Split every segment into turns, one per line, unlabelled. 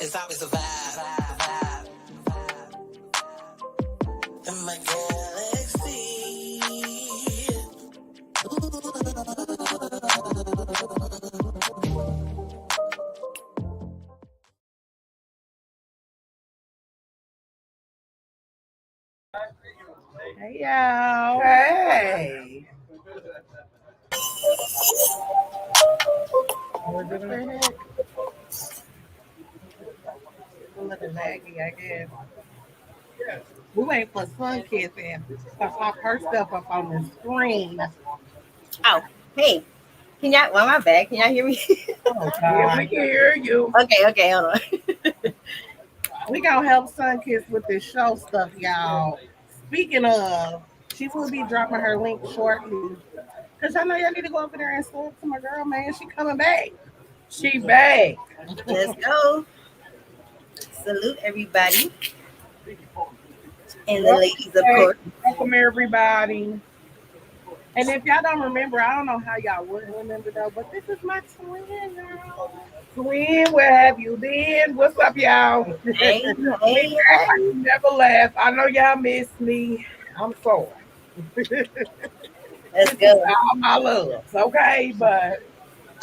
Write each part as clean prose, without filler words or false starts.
it's always a vibe. In my galaxy.
Hey, y'all.
Hey.
What the heck? A little laggy, I guess. We waiting for Sun Kiss and pop her stuff up on the screen.
Oh, hey. Can y'all, well, my bad. Can y'all hear me?
Oh,
Yeah,
God.
we can hear you.
Okay, hold on.
We gonna help Sun Kiss with this show stuff, y'all. Speaking of, she will be dropping her link shortly. Cause I know y'all need to go over there and talk to my girl, man. She coming back.
She back.
Let's go. Salute everybody. And the ladies, of course.
Welcome everybody.
And if y'all don't remember, I don't know how y'all wouldn't remember though, but this is my twin, girl.
Twin, where have you been? What's up, y'all?
Hey.
Never left. I know y'all miss me. I'm sorry.
Let's go.
All my loves, okay? But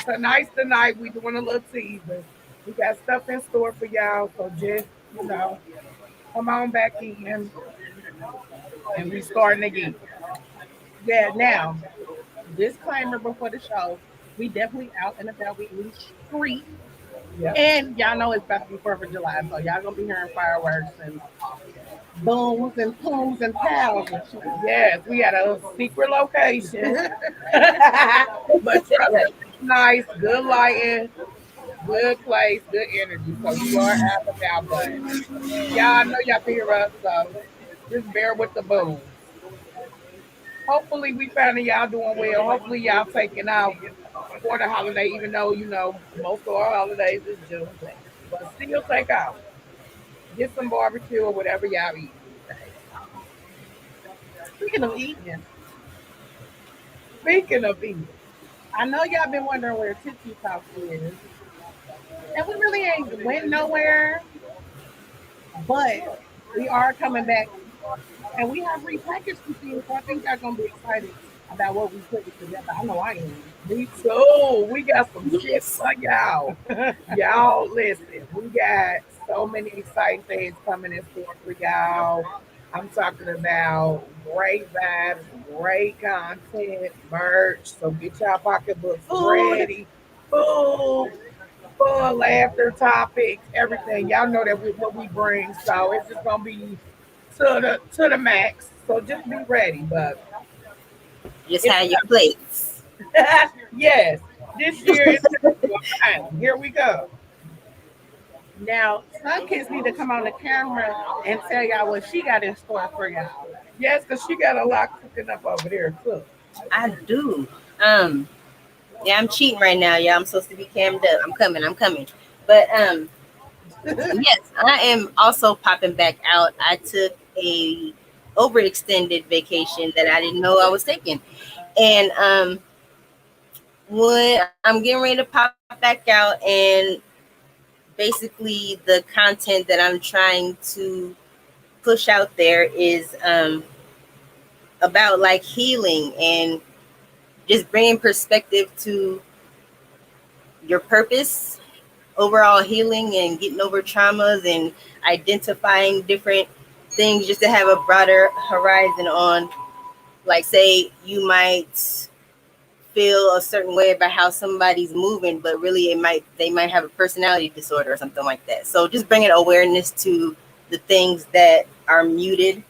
tonight's the night. We doing a little teaser. We got stuff in store for y'all, so just come on back in, and we starting again.
Yeah, now, disclaimer before the show, we definitely out and about, we in the street.
Yep.
And y'all know it's about to be 4th of July, so y'all gonna be hearing fireworks and booms and pooms and pows and shit.
Yes, we got a secret location. But trust me, it's nice, good lighting, good place, good energy. So you are out and about, but y'all know y'all can hear us, so just bear with the boom. Hopefully we finding y'all doing well. Hopefully y'all taking out for the holiday, even though most of our holidays is June. But still take out. Get some barbecue or whatever y'all eat.
Speaking of eating,
Speaking of eating,
I know y'all been wondering where Tiki Talk is. And we really ain't went nowhere, but we are coming back and we have repackaged some things. So I think y'all gonna be excited about what we put together. I know I am.
me too. We got some shit for y'all. Y'all listen, we got so many exciting things coming in store for y'all. I'm talking about great vibes, great content, merch. So get y'all pocketbooks ready. Food, fun, laughter, topics, everything. Y'all know that what we bring. So it's just gonna be to the max. So just be ready. But
Just
it's
have your plates.
yes, this year is time. Here we go.
Now, some kids need to come on the camera and tell y'all what she got in store for y'all.
Yes, because she got a lot cooking up over there too.
I do. Yeah, I'm cheating right now, y'all. I'm supposed to be cammed up. I'm coming. But yes, I am also popping back out. I took a overextended vacation that I didn't know I was taking. And when I'm getting ready to pop back out, and basically the content that I'm trying to push out there is about like healing and just bringing perspective to your purpose, overall healing and getting over traumas and identifying different things just to have a broader horizon on, like, say you might feel a certain way about how somebody's moving, but really they might have a personality disorder or something like that. So just bringing awareness to the things that are muted.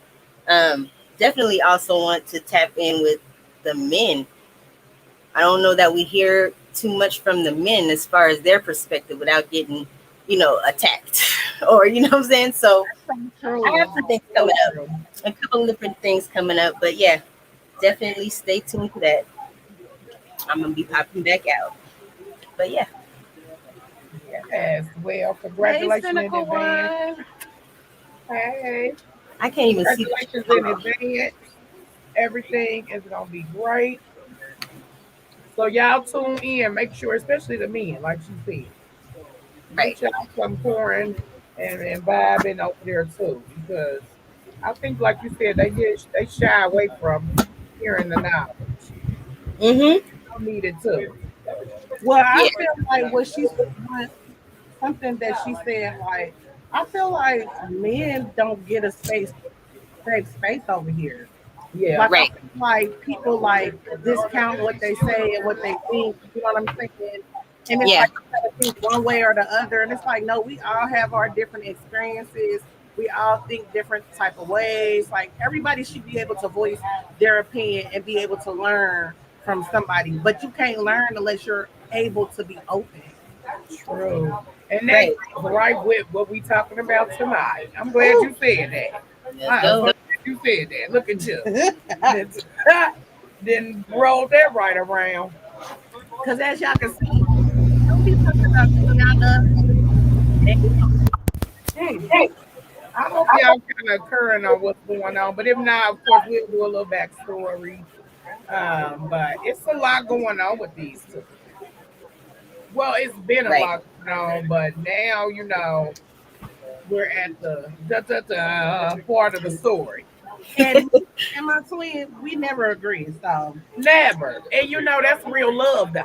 Definitely also want to tap in with the men. I don't know that we hear too much from the men as far as their perspective without getting, attacked or, what I'm saying? So I have some things coming up, a couple of different things coming up, but yeah, definitely stay tuned for that. I'm going to be popping back out, but yeah.
Yes, well, congratulations in
CynicleOne.
advance. Hey,
I can't even see.
congratulations in advance. Everything is gonna be great. So y'all tune in. Make sure, especially the men, like she said,
Right.
Get y'all some pouring and vibing over there too, because I think, like you said, they shy away from hearing the knowledge.
Mm-hmm.
I need it too.
Well, I
Yeah.
feel like what she's something that she said, like, I feel like men don't get a safe space over here.
Yeah,
Like I
Right.
feel like people like discount what they say and what they think. You know what I'm saying? And it's
Yeah.
like you gotta think one way or the other. And it's like, no, we all have our different experiences. We all think different type of ways. Like everybody should be able to voice their opinion and be able to learn from somebody. But you can't learn unless you're able to be open.
true. And that
Right.
goes right with what we talking about tonight. I'm glad
Ooh.
you said that.
Let's
I'm so
go.
glad you said that. Look at you. Then roll that right around.
Because as y'all can see, don't be talking about Teyana.
Hmm. I hope y'all kind of current on what's going on, but if not, of course, we'll do a little backstory. But it's a lot going on with these two. Well, it's been a
Right.
lot going on, but now we're at the part of the story.
And me and my twin, we never agree. So
Never, and that's real love, though.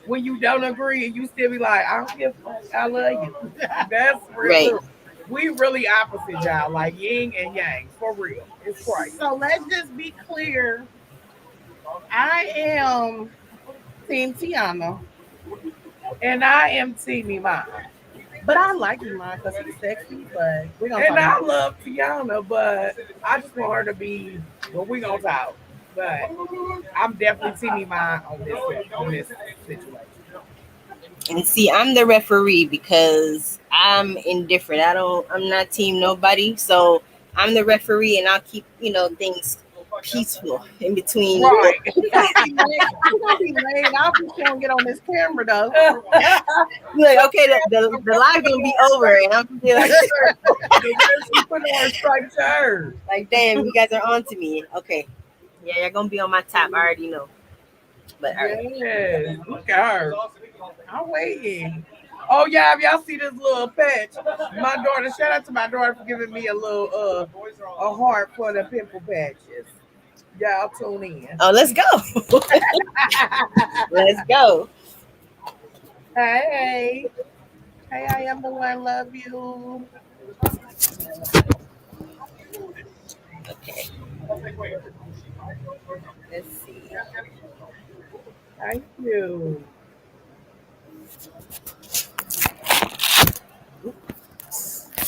When you don't agree and you still be like, I don't give a fuck, I love you. That's real
Right.
love. We really opposite, y'all, like yin and yang, for real. It's crazy.
so let's just be clear. I am Team Teyana,
And I am Team Iman.
but I like Iman because he's sexy. But we're gonna
And
talk
I
about
love Teyana, but I just want her to be, well, we gonna talk. But I'm definitely Team Iman on this situation.
And see, I'm the referee because I'm indifferent. I'm not team nobody. So I'm the referee and I'll keep, things peaceful in between.
Right.
She gonna be late. She gonna be late. I'll be she don't get on this camera though.
Like, okay, the live gonna be over and I'm gonna be like,
She put on strike to her.
like, damn, you guys are on to me. Okay. Yeah, you're gonna be on my top. I already know. But all right.
Yes. Look at her. I'm waiting. Oh yeah, if y'all see this little patch, my daughter, shout out to my daughter for giving me a little a heart for the pimple patches. Y'all tune in.
Oh, let's go. Let's go.
Hey, hey, I am the one. Love you.
Okay. Let's see.
Thank you.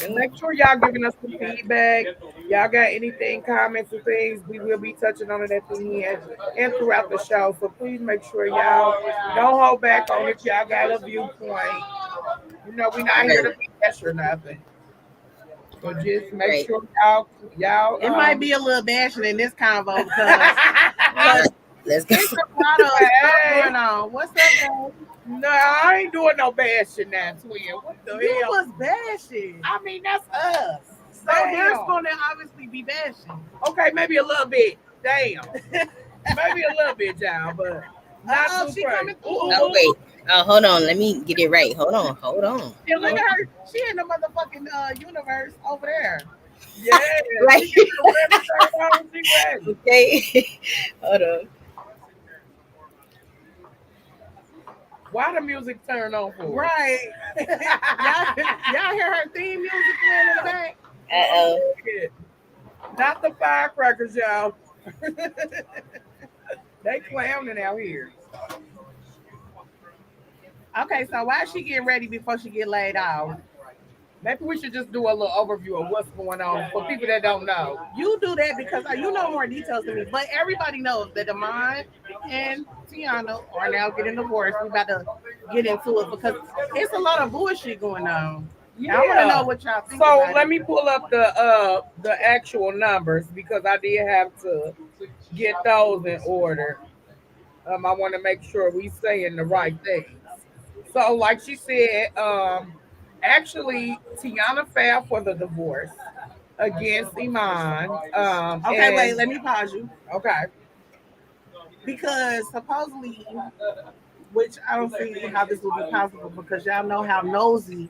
And make sure y'all giving us some feedback. Y'all got anything, comments, or things, we will be touching on it at the end and throughout the show. So please make sure y'all don't hold back on it. Y'all got a viewpoint. We're not here to be bash or nothing. So just make
Right.
sure y'all
It might be a little bashing in this convo because
Let's go.
there's a lot of stuff going on. What's up, man?
No, I ain't doing no bashing now, twin. What the
You
hell?
was bashing.
I mean, that's us.
So there's
Damn.
going to obviously be bashing.
Okay, maybe a little bit. Damn. Maybe a little bit, y'all, but not
Oh,
too
she
crazy.
coming through.
Oh, wait. Oh, hold on. Let me get it right. Hold on.
And look at her. She in the motherfucking universe over there.
Yeah.
Right.
She get the red shirt on, she ready.
Okay. Hold on.
Why the music turn on for?
Right. y'all hear her theme music playing in the back?
Uh-oh.
Not the firecrackers, y'all. They clowning out here.
Okay, so why is she getting ready before she get laid off?
Maybe we should just do a little overview of what's going on for people that don't know.
You do that because you know more details than me, but everybody knows that Damon and Teyana are now getting divorced. We about to get into it because it's a lot of bullshit going on. Yeah. I want to know what y'all think.
So
about
let
it.
me pull up the actual numbers because I did have to get those in order. I want to make sure we saying the right things. So, like she said, actually, Teyana filed for the divorce against Iman.
Okay, wait, let me pause you
Okay.
because supposedly which I don't see how this would be possible because y'all know how nosy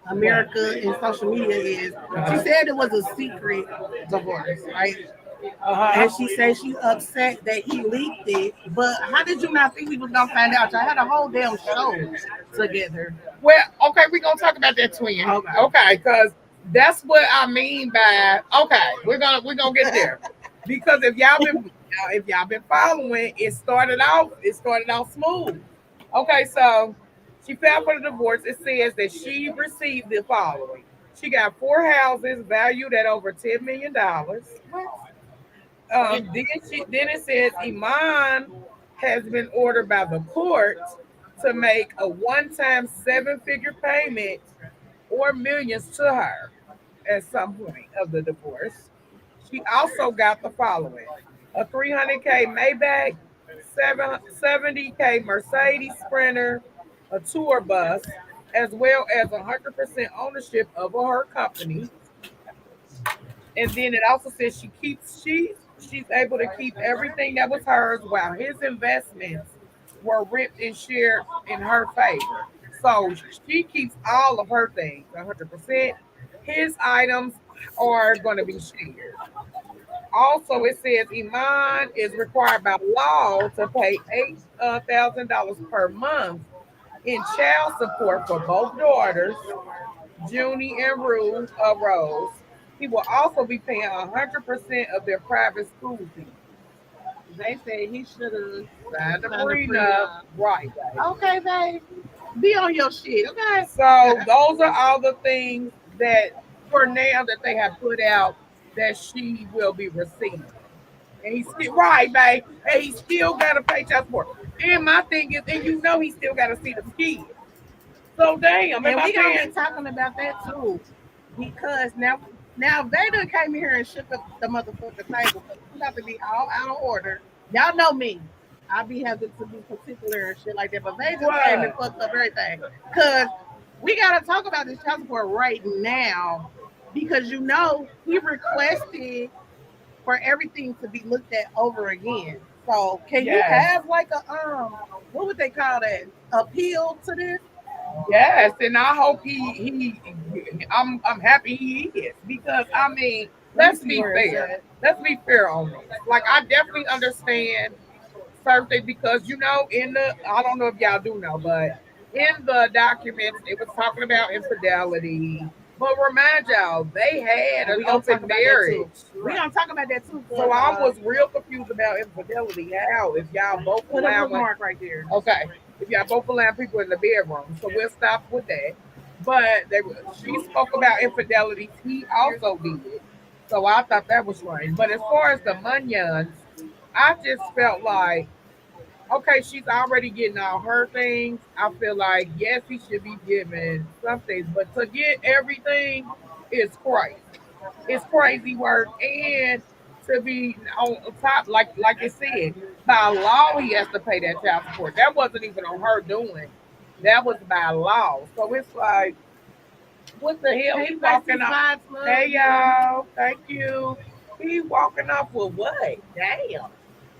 America and social media is. She said it was a secret divorce, right? And she said she upset that he leaked it. But how did you not think we was gonna find out? Y'all had a whole damn show together.
Well, okay, we're gonna talk about that, twin. Okay, because that's what I mean by okay. We're gonna get there because if y'all been following, it started off smooth. Okay, so she filed for the divorce. It says that she received the following: she got 4 houses valued at over $10 million. Then it says Iman has been ordered by the court to make a one-time seven-figure payment or millions to her at some point of the divorce. She also got the following: a 300K Maybach, 70K Mercedes Sprinter, a tour bus, as well as 100% ownership of her company. And then it also says she's able to keep everything that was hers while his investments were ripped and shared in her favor. So she keeps all of her things 100%. His items are going to be shared. Also, it says Iman is required by law to pay $8,000 per month in child support for both daughters, Junie and Rose. He will also be paying 100% of their private school fees.
They said he should have
Signed a prenup. Right.
Okay, babe. Be on your shit, okay?
So those are all the things that for now that they have put out that she will be receiving. And he's still right, babe. And he still gotta pay child support. And my thing is, and you know he still gotta see the kids. So damn,
and we gonna be talking about that too. Because now they done came here and shook up the motherfucking table. We got to be all out of order. Y'all know me. I be having to be particular and shit like that. But they just came and fucked up everything. Because we got to talk about this child support right now. Because you know, he requested for everything to be looked at over again. So can you have like a what would they call that? Appeal to this?
Yes, and I hope I'm happy he is because I mean, let's be fair. Let's be fair on this. Like I definitely understand certain things because you know I don't know if y'all do know, but in the documents it was talking about infidelity. But remind y'all, they had an open marriage.
We're gonna talk about that too.
So I was real confused about infidelity. How if y'all both
put a mark right there.
Okay. If y'all both allow people in the bedroom. So we'll stop with that. But she spoke about infidelity. He also did. So I thought that was right. But as far as the Munyans, I just felt like, okay, she's already getting all her things. I feel like, yes, he should be given some things. But to get everything is crazy. It's crazy work. And to be on top, like it said, by law he has to pay that child support. That wasn't even on her doing. That was by law. So it's like, what the hell? He walking off. Hey y'all, thank you. He walking off with what? Damn.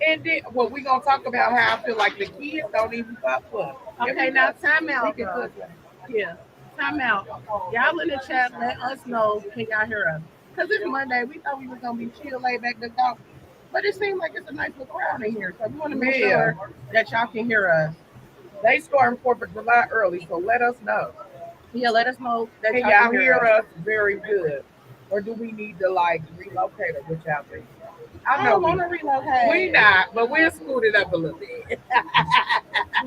And then, well, we gonna talk about how I feel like the kids don't even fuck with.
Okay, now time out. Yeah, time out. Y'all in the chat, let us know. Can y'all hear us? Because it's Monday. We thought we was going to be chill, laid back, to golf. But it seems like it's a nice little crowd in here. So we want to make sure that y'all can hear us.
They starting 4th of July early, so let us know.
Yeah, let us know that
y'all hear us very good. Or do we need to like relocate or which y'all think?
I don't want to relocate.
We not, but we'll scoot it up a little bit.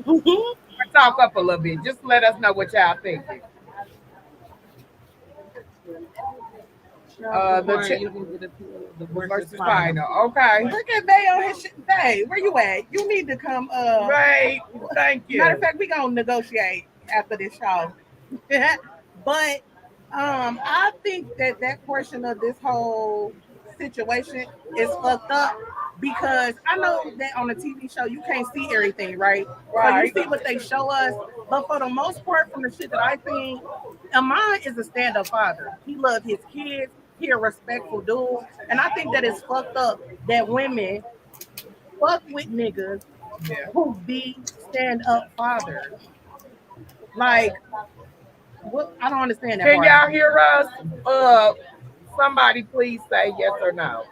We'll talk up a little bit. Just let us know what y'all think. The versus final. Okay.
Look at Bay on his shit. Bay, where you at? You need to come.
Right. Thank you.
Matter of fact, we gonna negotiate after this show. But I think that portion of this whole situation is fucked up because I know that on a TV show you can't see everything, right? So you see what they show us, but for the most part, from the shit that I think, Iman is a stand-up father. He loves his kids. He a respectful dude, and I think that it's fucked up that women fuck with niggas
Yeah.
who be stand-up fathers. Like, what? I don't understand that
Can
part.
y'all hear us? Somebody please say yes or no.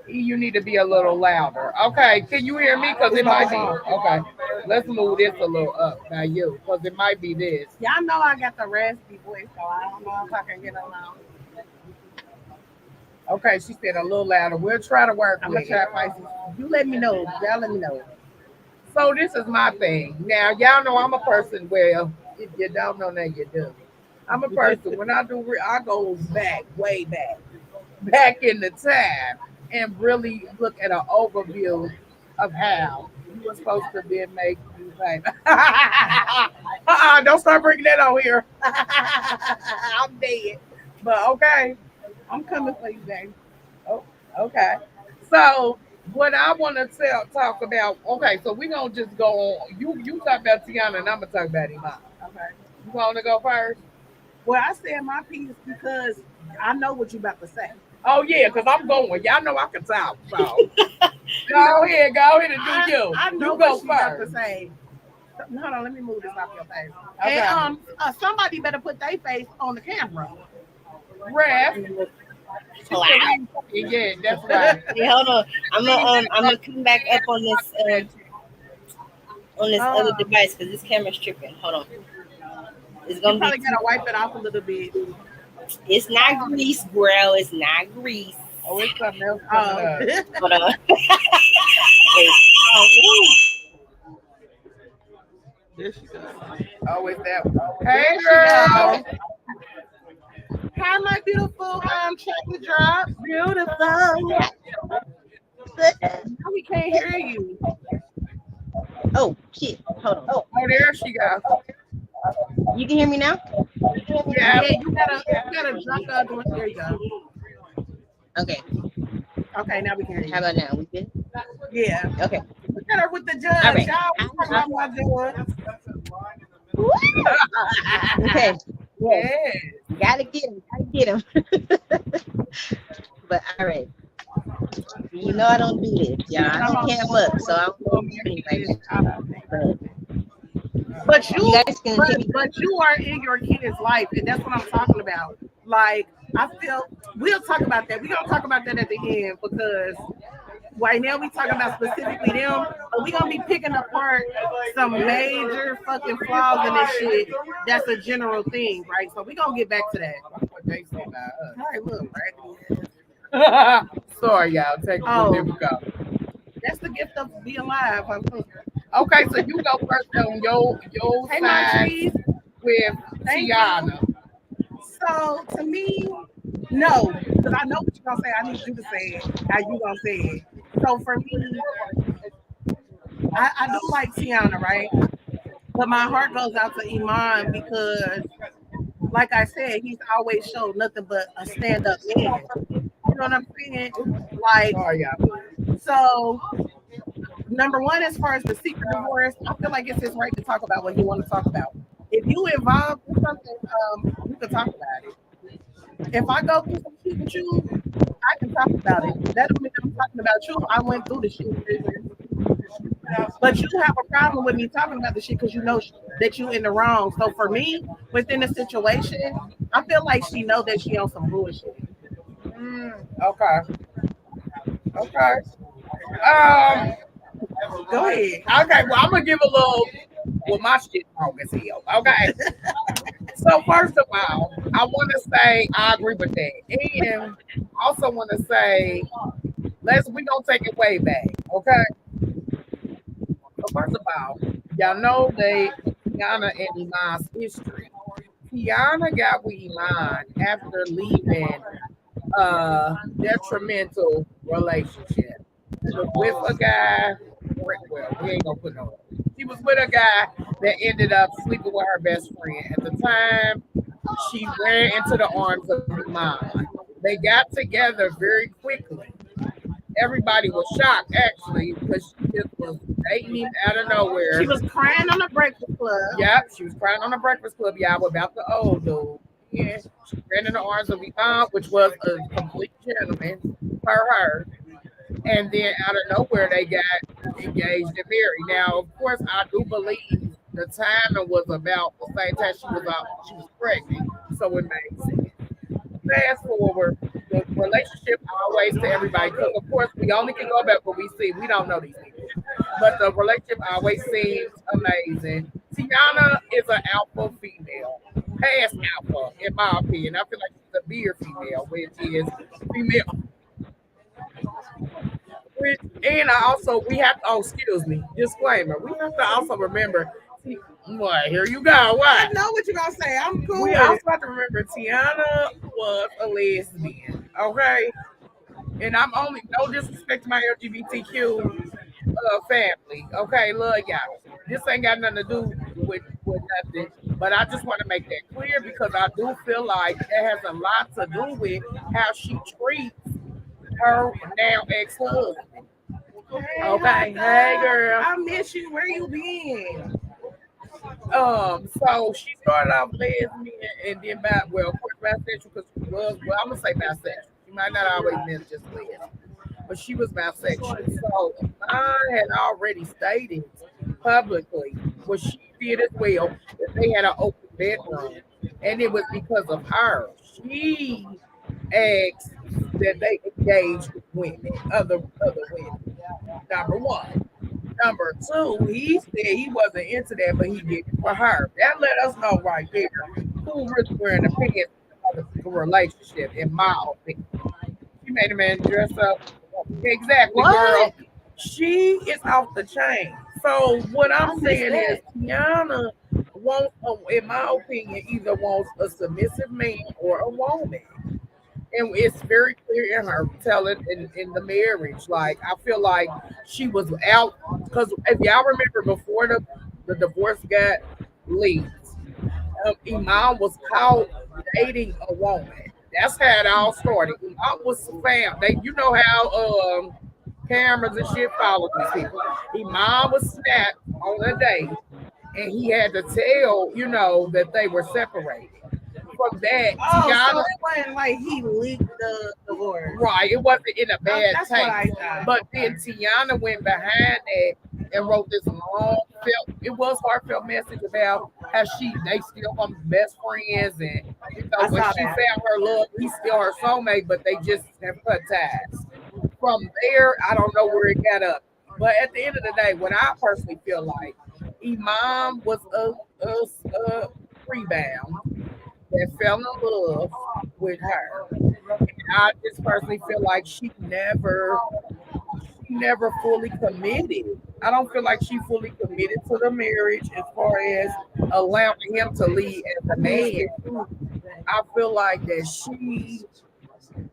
You need to be a little louder. Okay, can you hear me? Because it might be. Okay, let's move this a little up by you, because it might be this.
Y'all know I got the raspy voice, so I don't know if I can get along.
Okay, she said a little louder. We'll try to work
I'm gonna
with
try
it.
Pisces. You let me know. Y'all let me know.
So this is my thing. Now, y'all know I'm a person, well, if you don't know, now you do. I'm a person, when I do, I go back, way back in the time, and really look at an overview of how you were supposed to be make you say, don't start bringing that on here. I'm dead. But okay,
I'm coming for you, baby.
oh, okay. So what I want to talk about, okay, so we're gonna just go on. You talk about Teyana and I'm gonna talk about Iman.
Okay.
You wanna go first?
Well, I said my piece because I know what you about to say.
Oh yeah, because I'm going. Y'all know I can talk. So go ahead and do you.
I know
You go
what you about to
first.
say. Hold on, let me move this off your face.
Okay.
And somebody better put their face on the camera.
Ref. Yeah, that's right.
Hey, hold on. I'm gonna come back up on this other device because this camera's tripping. Hold on. It's
You
gonna
probably
be.
gotta wipe it off a little bit.
It's not grease, bro. It's not grease.
Oh, it's something else coming up.
Hold on. Wait.
There she goes.
Oh, it's that one. Hey,
There she
girl.
goes. Hi, my beautiful chocolate drop.
Beautiful.
Now we can't hear you.
Oh shit. Hold on.
Oh, there she goes.
You can hear me now?
Yeah.
Yeah, you gotta drop the other one. There you go.
Okay.
Okay, now we can hear you.
How about now? We good?
Yeah.
Okay.
Look at her with the judge.
All right.
Y'all was talking about my judge.
Okay.
Yeah.
Gotta get him. But all right. You know I don't do this, y'all. I don't cam up, so I don't know anything right now.
But you
guys can hear me.
but you are in your kid's life, and that's what I'm talking about. Like, I feel we'll talk about that. We're gonna talk about that at the end because right now we talking about specifically them, but we're gonna be picking apart some major fucking flaws in this shit. That's a general thing, right? So we're gonna get back to that.
What they say about us.
All right, look, right?
Sorry, y'all. Technical difficulty.
That's the gift of being alive.
Okay, so you go first on your
Hey, my
side
trees.
with
Thank
Teyana.
So to me, no, because I know what you're gonna say. I need you to say it. How you gonna say it? So for me, I do like Teyana, right? But my heart goes out to Iman because, like I said, he's always showed nothing but a stand-up man. You know what I'm saying? Like,
Sorry, y'all.
so number one, as far as the secret divorce, I feel like it's his right to talk about what you want to talk about. If you involved in something, we can talk about it. If I go through some shit with you, I can talk about it. That don't mean I'm talking about you. I went through the shit. But you have a problem with me talking about the shit because you know that you in the wrong. So for me, within the situation, I feel like she know that she on some bullshit.
Okay.
Go ahead.
Okay, well, I'm gonna give a little. Well, my shit wrong as hell. Okay. So first of all, I want to say I agree with that, and also want to say we gonna take it way back. Okay. So first of all, y'all know Teyana and Iman's history. Teyana got with Iman after leaving a detrimental relationship. She was with a guy. Well, we ain't gonna put no. She was with a guy that ended up sleeping with her best friend. At the time, she ran into the arms of Iman. They got together very quickly. Everybody was shocked actually because she just was dating him out of nowhere.
She was crying on the Breakfast Club.
Yep, she was crying on the Breakfast Club, y'all, about the old dude. Yeah, she ran in the arms of Iman, which was a complete gentleman for her. And then out of nowhere they got engaged and married. Now, of course, I do believe the timing was about the same time she was pregnant, so it made sense. Fast forward, the relationship always to everybody, because of course we only can go back what we see. We don't know these people, but the relationship always seems amazing. Teyana is an alpha female, past alpha in my opinion. I feel like she's a beer female, which is female. And I also we have to, oh excuse me, disclaimer. We have to also remember. What? Here you go.
I
What?
know what you're gonna say. I'm cool.
We also have to remember Teyana was a lesbian. Okay. And I'm only no disrespect to my LGBTQ family. Okay, love y'all. This ain't got nothing to do with nothing. But I just want to make that clear because I do feel like it has a lot to do with how she treats her now ex-husband. Okay, hey girl.
I miss you. Where you been?
So she started off lesbian and then of course bisexual because she was, well, I'm gonna say bisexual. She might not always been just lesbian, but she was bisexual. So I had already stated publicly what she did as well that they had an open bedroom, and it was because of her. She asked that they engage with women, other women. Number one. Number two, he said he wasn't into that, but he did it for her. That let us know right there who really wearing the pants of the relationship, in my opinion. She made a man dress up. Exactly, girl. She is off the chain. So what I'm saying is Teyana wants, in my opinion, either wants a submissive man or a woman. And it's very clear in her telling in the marriage. Like, I feel like she was out because if y'all remember before the divorce got leaked, Imam was caught dating a woman. That's how it all started. Imam was fam. You know how cameras and shit follow these people. Imam was snapped on a date, and he had to tell that they were separated. From that, Teyana,
so it wasn't like he leaked the divorce.
Right, it wasn't in a bad
That's
taste.
what I thought.
But then Teyana went behind that and wrote this heartfelt message about how they still are best friends, and when she found her love, he's still her soulmate, but they just have cut ties. From there, I don't know where it got up. But at the end of the day, what I personally feel like, Imam was a rebound that fell in love with her. And I just personally feel like she never fully committed. I don't feel like she fully committed to the marriage as far as allowing him to lead as a man. I feel like that she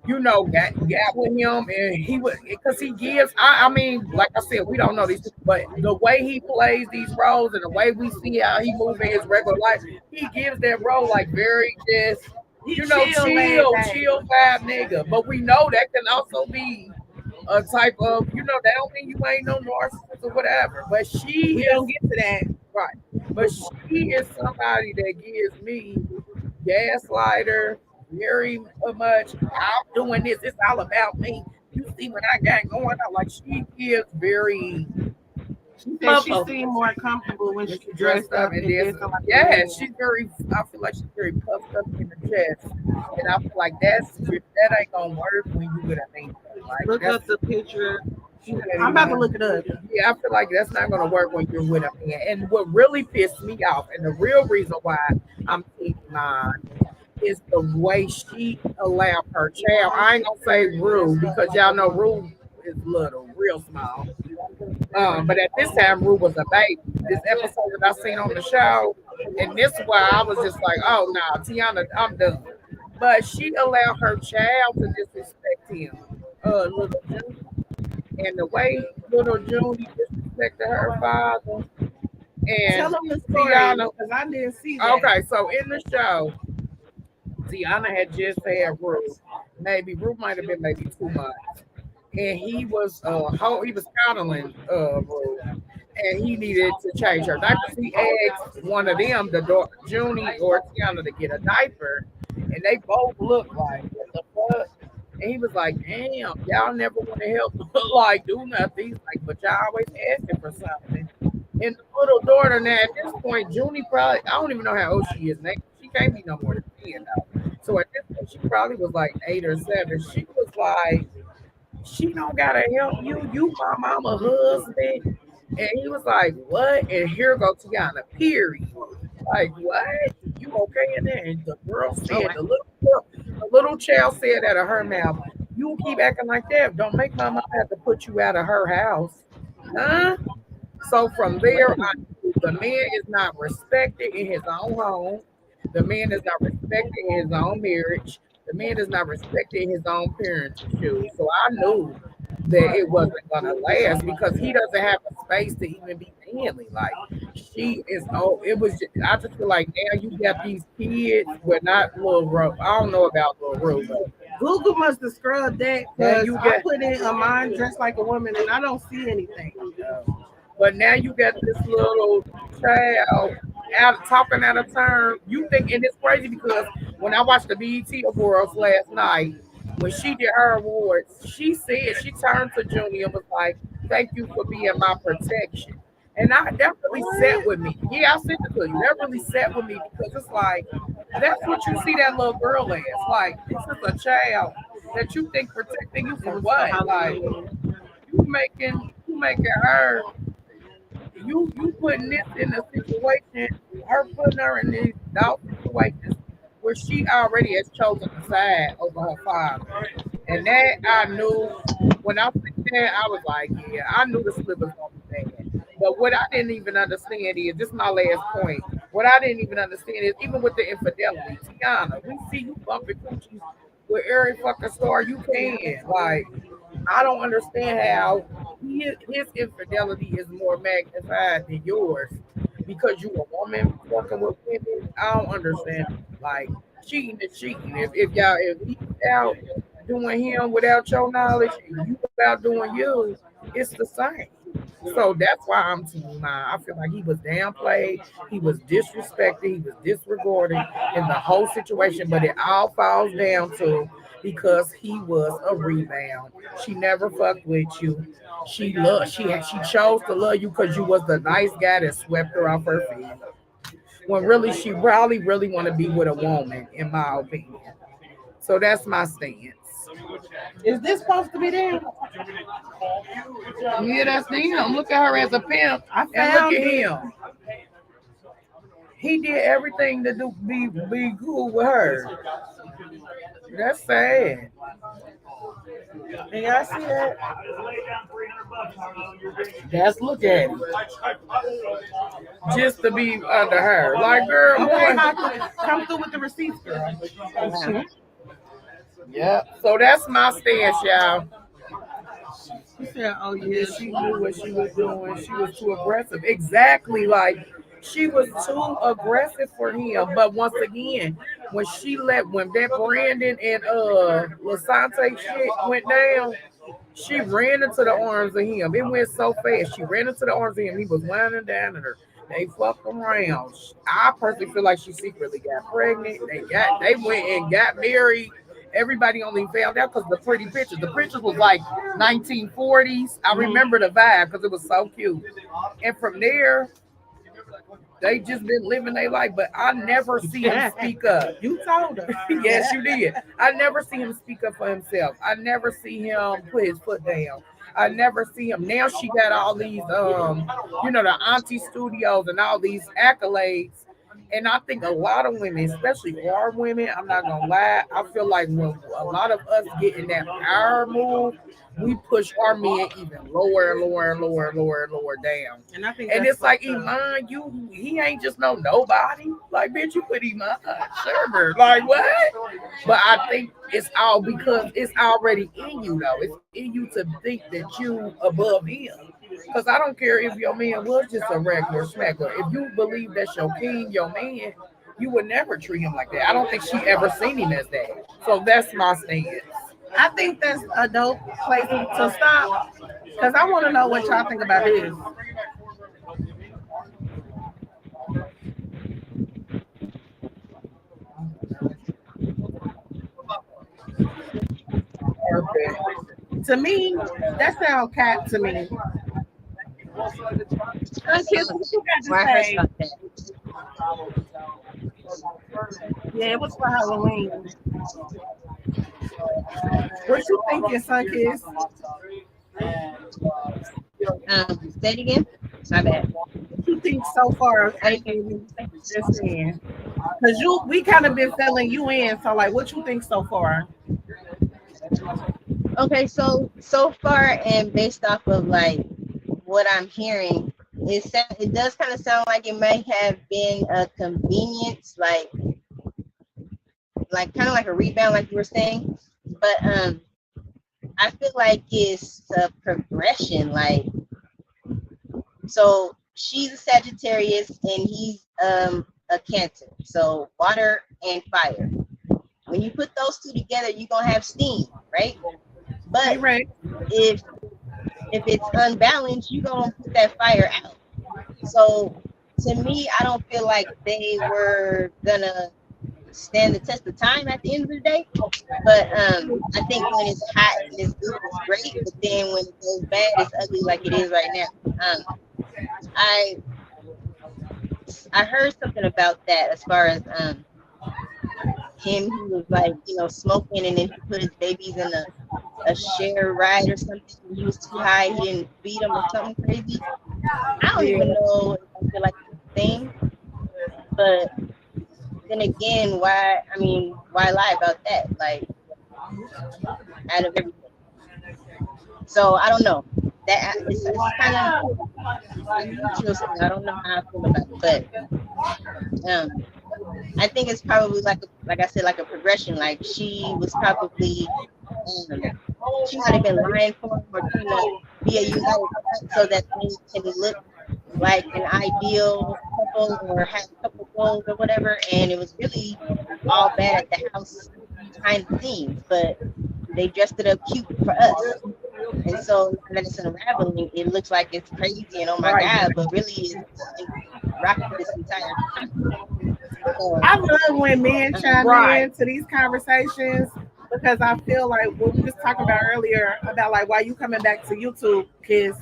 got with him, and he would, because he gives. I mean, like I said, we don't know these, but the way he plays these roles and the way we see how he moves in his regular life, he gives that role like very just, chill vibe nigga. But we know that can also be a type of, that don't mean you ain't no narcissist or whatever. But we don't get to that, right? But she is somebody that gives me gaslighter. Very much, I'm doing this. It's all about me. You see what I got going on. Like, she is very.
She seemed more comfortable when she dressed up and did something like
that. Yeah, she's very. I feel like she's very puffed up in the chest, and I feel like that ain't gonna work when you with a man. Like,
look up the picture. I'm about to look it up.
Yeah, I feel like that's not gonna work when you're with a man. And what really pissed me off, and the real reason why I'm thinking mine, is the way she allowed her child. I ain't gonna say Rue because y'all know Rue is little, real small. But at this time, Rue was a baby. This episode that I seen on the show, and this is why I was just like, oh no, Teyana, I'm done. But she allowed her child to disrespect him, little June, and the way little Junie disrespected her father. And
tell them the story because I didn't see that.
Okay, so in the show, Teyana had just had Rue. Maybe Rue might have been maybe 2 months, and he was coddling Rue, and he needed to change her diapers. He asked one of them, the daughter, Junie or Teyana, to get a diaper, and they both looked like, what the fuck? And he was like, damn, y'all never want to help like do nothing. He's like, but y'all always asking for something. And the little daughter now at this point, Junie probably I don't even know how old she is now. She can't be no more than 10 now. So at this point, she probably was like 8 or 7. She was like, she don't gotta help you. You my mama husband. And he was like, what? And here go Teyana, period. Like, what? You okay in there? And the girl said, the little child said out of her mouth, you keep acting like that. Don't make my mama have to put you out of her house. Huh? So from there, the man is not respected in his own home. The man is not respected in his own marriage. The man is not respected in his own parenting shoes. So I knew that it wasn't gonna last because he doesn't have a space to even be manly. Like she is. Oh, it was. I just feel like now you got these kids, but not little Rose. I don't know about little Rose.
Google must have scrubbed that
Yeah,
because
you
I
get.
put in a mind dressed like a woman and I don't see anything.
But now you got this little child out talking out of turn. You think, and it's crazy because when I watched the BET Awards last night, when she did her awards, she said she turned to Junior and was like, "Thank you for being my protection." And that really sat with me. Yeah, I sent it to you. That really sat with me because it's like that's what you see that little girl as. Like this is a child that you think protecting you from what? Like you making her you putting this in a situation, her putting her in these doubt situations where she already has chosen a side over her father. And that I knew when I said that, I was like, yeah, I knew the slip was gonna be bad. But what I didn't even understand is this is my last point. What I didn't even understand is even with the infidelity, Teyana, we see you bumping coochies with every fucking star you can. Like I don't understand how his infidelity is more magnified than yours because you a woman fucking with women. I don't understand. Like cheating is cheating. If he's out doing him without your knowledge and you out doing you, it's the same. So that's why I'm team mine. I feel like he was downplayed, he was disrespected, he was disregarded in the whole situation, but it all falls down to because he was a rebound. She never fucked with you. She chose to love you because you was the nice guy that swept her off her feet. When really she probably really want to be with a woman, in my opinion. So that's my stance.
Is this supposed to be them?
Yeah, that's him. Look at her as a pimp,
I
and look
found
at
it.
him. He did everything to be cool with her. That's sad.
And y'all see that?
That's look at him. Just to be under her. Like, girl,
Okay,
boy.
come through with the receipts, girl.
Yeah. So that's my stance, y'all.
She said, "Oh
Yeah,
yeah,
she knew what she was doing. She was too aggressive. Exactly. Like she was too aggressive for him. But once again, when that Brandon and Lasante shit went down, she ran into the arms of him. It went so fast. She ran into the arms of him. He was winding down at her. They fucked around. I personally feel like she secretly got pregnant. They went and got married. Everybody only found out because the pretty pictures. The pictures was like 1940s. I remember the vibe because it was so cute. And from there, they just been living their life. But I never see him speak up.
you told her."
Yes, you did. I never see him speak up for himself. I never see him put his foot down. I never see him. Now she got all these the auntie studios and all these accolades. And I think a lot of women, especially our women, I'm not gonna lie, I feel like when a lot of us get in that power move, we push our men even lower and lower and lower and lower and lower down.
And I think
And
that's
it's like
fucked up.
Iman, he ain't just nobody. Like, bitch, you put Iman, server. Like what? But I think it's all because it's already in you though. It's in you to think that you above him. Because I don't care if your man was just a regular smacker. If you believe that's your king, your man, you would never treat him like that. I don't think she ever seen him as that. So that's my stance.
I think that's a dope place to stop because I want to know what y'all think about this. To me, that sounds cat to me. Kiss, what you got
Well, I
to
heard
say?
about that.
Yeah, it was for Halloween. What you thinking, son, Kiss?
Say it again. My bad.
What you think so far?
I didn't hear you.
Just saying. Cause we kind of been filling you in. So like, what you think so far?
Okay, so far and based off of like what I'm hearing, it does kind of sound like it might have been a convenience, like kind of like a rebound, like you were saying. But I feel like it's a progression. Like, so she's a Sagittarius and he's a Cancer. So water and fire. When you put those two together, you're gonna have steam, right? But
Right.
if it's unbalanced, you're gonna put that fire out. So to me, I don't feel like they were gonna stand the test of time at the end of the day. But I think when it's hot and it's good, it's great. But then when it goes bad, it's ugly like it is right now. I heard something about that as far as him. He was like, smoking, and then he put his babies in a share ride or something. He was too high. He didn't feed them or something crazy. I don't even know if I feel like it's a thing. But then again, why lie about that? Like, out of everything. So I don't know. That it's kind of unusual. I don't know how I feel about it, but I think it's probably like I said, like a progression. Like she was probably she might have been lying for him or trying to be a united front so that they can look like an ideal couple or have a couple goals or whatever. And it was really all bad at the house behind the scenes, but they dressed it up cute for us. And so now that it's unraveling, it looks like it's crazy and oh my God, but really it's rocking this entire time. So,
I love when men chime into these conversations because I feel like what we was talking about earlier about like why you coming back to YouTube is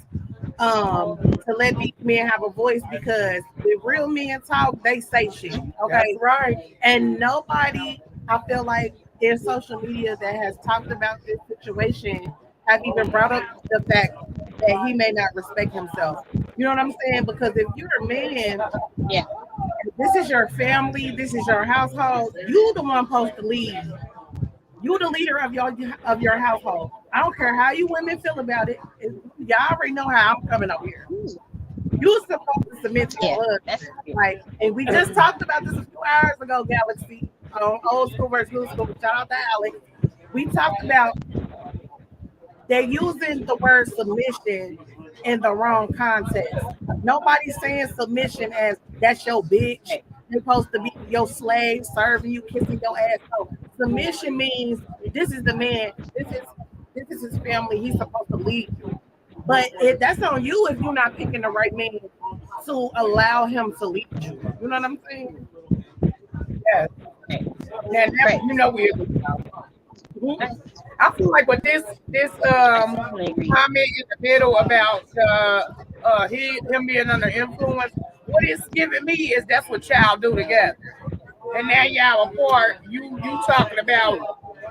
to let these men have a voice, because if real men talk, they say shit. Okay,
that's right.
And nobody, I feel like, in social media that has talked about this situation have even brought up the fact that he may not respect himself. You know what I'm saying? Because if you're a man,
yeah,
this is your family, this is your household. You the one supposed to lead. You the leader of your household. I don't care how you women feel about it. Y'all already know how I'm coming up here. You're supposed to submit to your husband. Like, and we just talked about this a few hours ago, Galaxy, on Old School versus New School. Shout out to Alex. We talked about they're using the word submission in the wrong context. Nobody's saying submission as that's your bitch. You're supposed to be your slave, serving you, kissing your ass. No. Submission means this is the man. This is his family. He's supposed to lead you. But that's on you if you're not picking the right man to allow him to lead you. You know what I'm saying?
Yes. Now, you know we're. I feel like with this comment in the middle about him being under influence, what it's giving me is that's what y'all do together. And now y'all apart, you talking about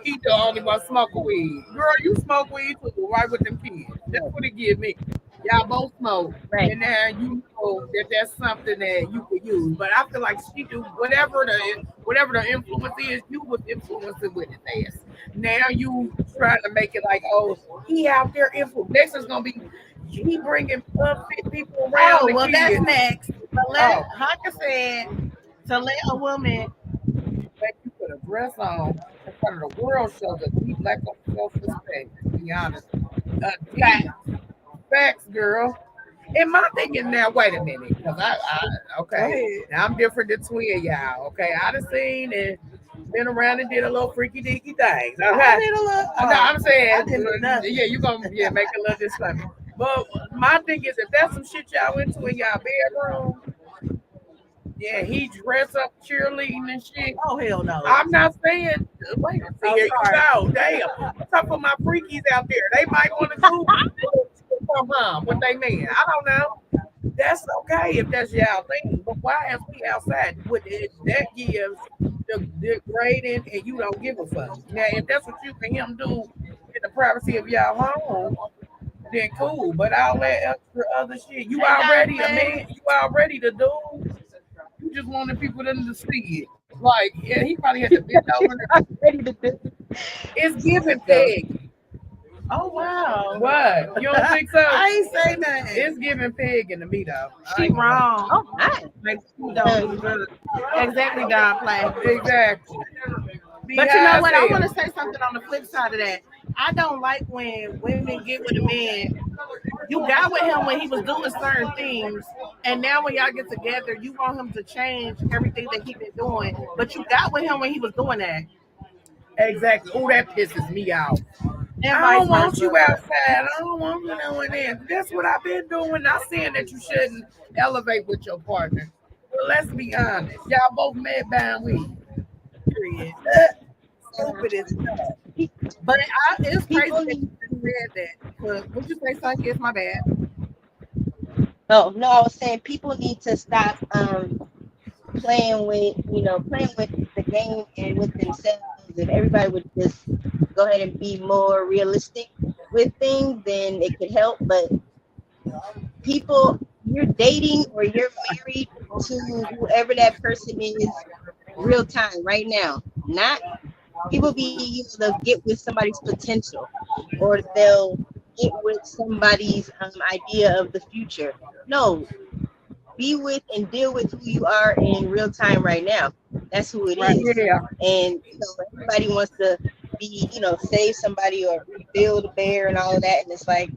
he the only one smoking weed. Girl, you smoke weed too, right with them kids. That's what it give me. Y'all both smoke.
Right.
And now you know that that's something that you could use. But I feel like she do whatever the influence is, you was influencing with his ass. Now you trying to make it like, oh, he out there influencing. Next is gonna be he bringing fit people around.
Oh, well, that's next. But Hunter said to let a woman
make you put a dress on in front of the world shows a deep lack of self-respect, to be honest. Facts, girl. And my thing is now, wait a minute, because okay, now I'm different than twin y'all. Okay, I done seen and been around and did a little freaky deaky things. Okay,
I did a little.
I'm saying,
yeah,
you gonna make a little disclaimer. But my thing is, if that's some shit y'all into in y'all bedroom, Yeah, he dressed up cheerleading and shit.
Oh hell no.
I'm not saying. Wait a
Oh,
second.
sorry.
No, damn. I'm talking for my freakies out there. They might want to do from home with their man. I don't know. That's okay if that's y'all thing. But why is we outside with it? That gives the degrading and you don't give a fuck. Now, if that's what you and him do in the privacy of y'all home, then cool. But all that extra other shit, you already a man. You already the dude. You just wanted people to see it. Like, yeah, he probably had to bend over. It's giving pig.
Oh wow.
What? You don't think so?
I ain't say nothing.
It's giving pig in the meat though.
She wrong.
Oh, nice.
Like she don't do drugs. Exactly, Don Play.
Exactly.
But you know what? I want to say something on the flip side of that. I don't like when women get with a man. You got with him when he was doing certain things, and now when y'all get together, you want him to change everything that he been doing. But you got with him when he was doing that.
Exactly. Oh, that pisses me off.
And
I don't
vice
want
versa.
you outside. I don't want you doing that. That's what I've been doing. Not saying that you shouldn't elevate with your partner. But let's be honest. Y'all both mad buying weed.
Period. Stupid as hell. But it's crazy that you just said that. But what you say, son? It's my bad.
No, I was saying people need to stop playing with the game and with themselves. If everybody would just go ahead and be more realistic with things, then it could help. But people, you're dating or you're married to whoever that person is real time right now. Not people they'll get with somebody's potential or they'll get with somebody's idea of the future. No, be with and deal with who you are in real time right now. That's who it is.
Yeah.
And everybody wants to be, save somebody or rebuild a bear and all of that. And it's like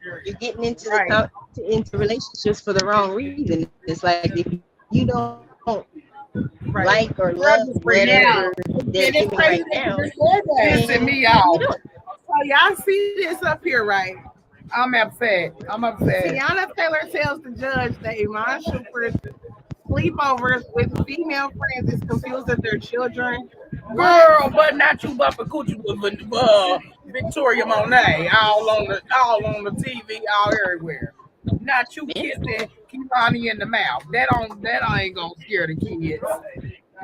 you're getting into into relationships for the wrong reason. It's like if you don't like or love whatever they're doing right now,
Pissing me off.
So y'all see this up here, right?
I'm upset.
Teyana Taylor tells the judge that Iman Shumpert's sleepovers with female friends is confused with their children.
Girl, but not you bumping coochie with Victoria Monet all on the TV, all everywhere. Not you kissing Kimani in the mouth. That ain't gonna scare the kids.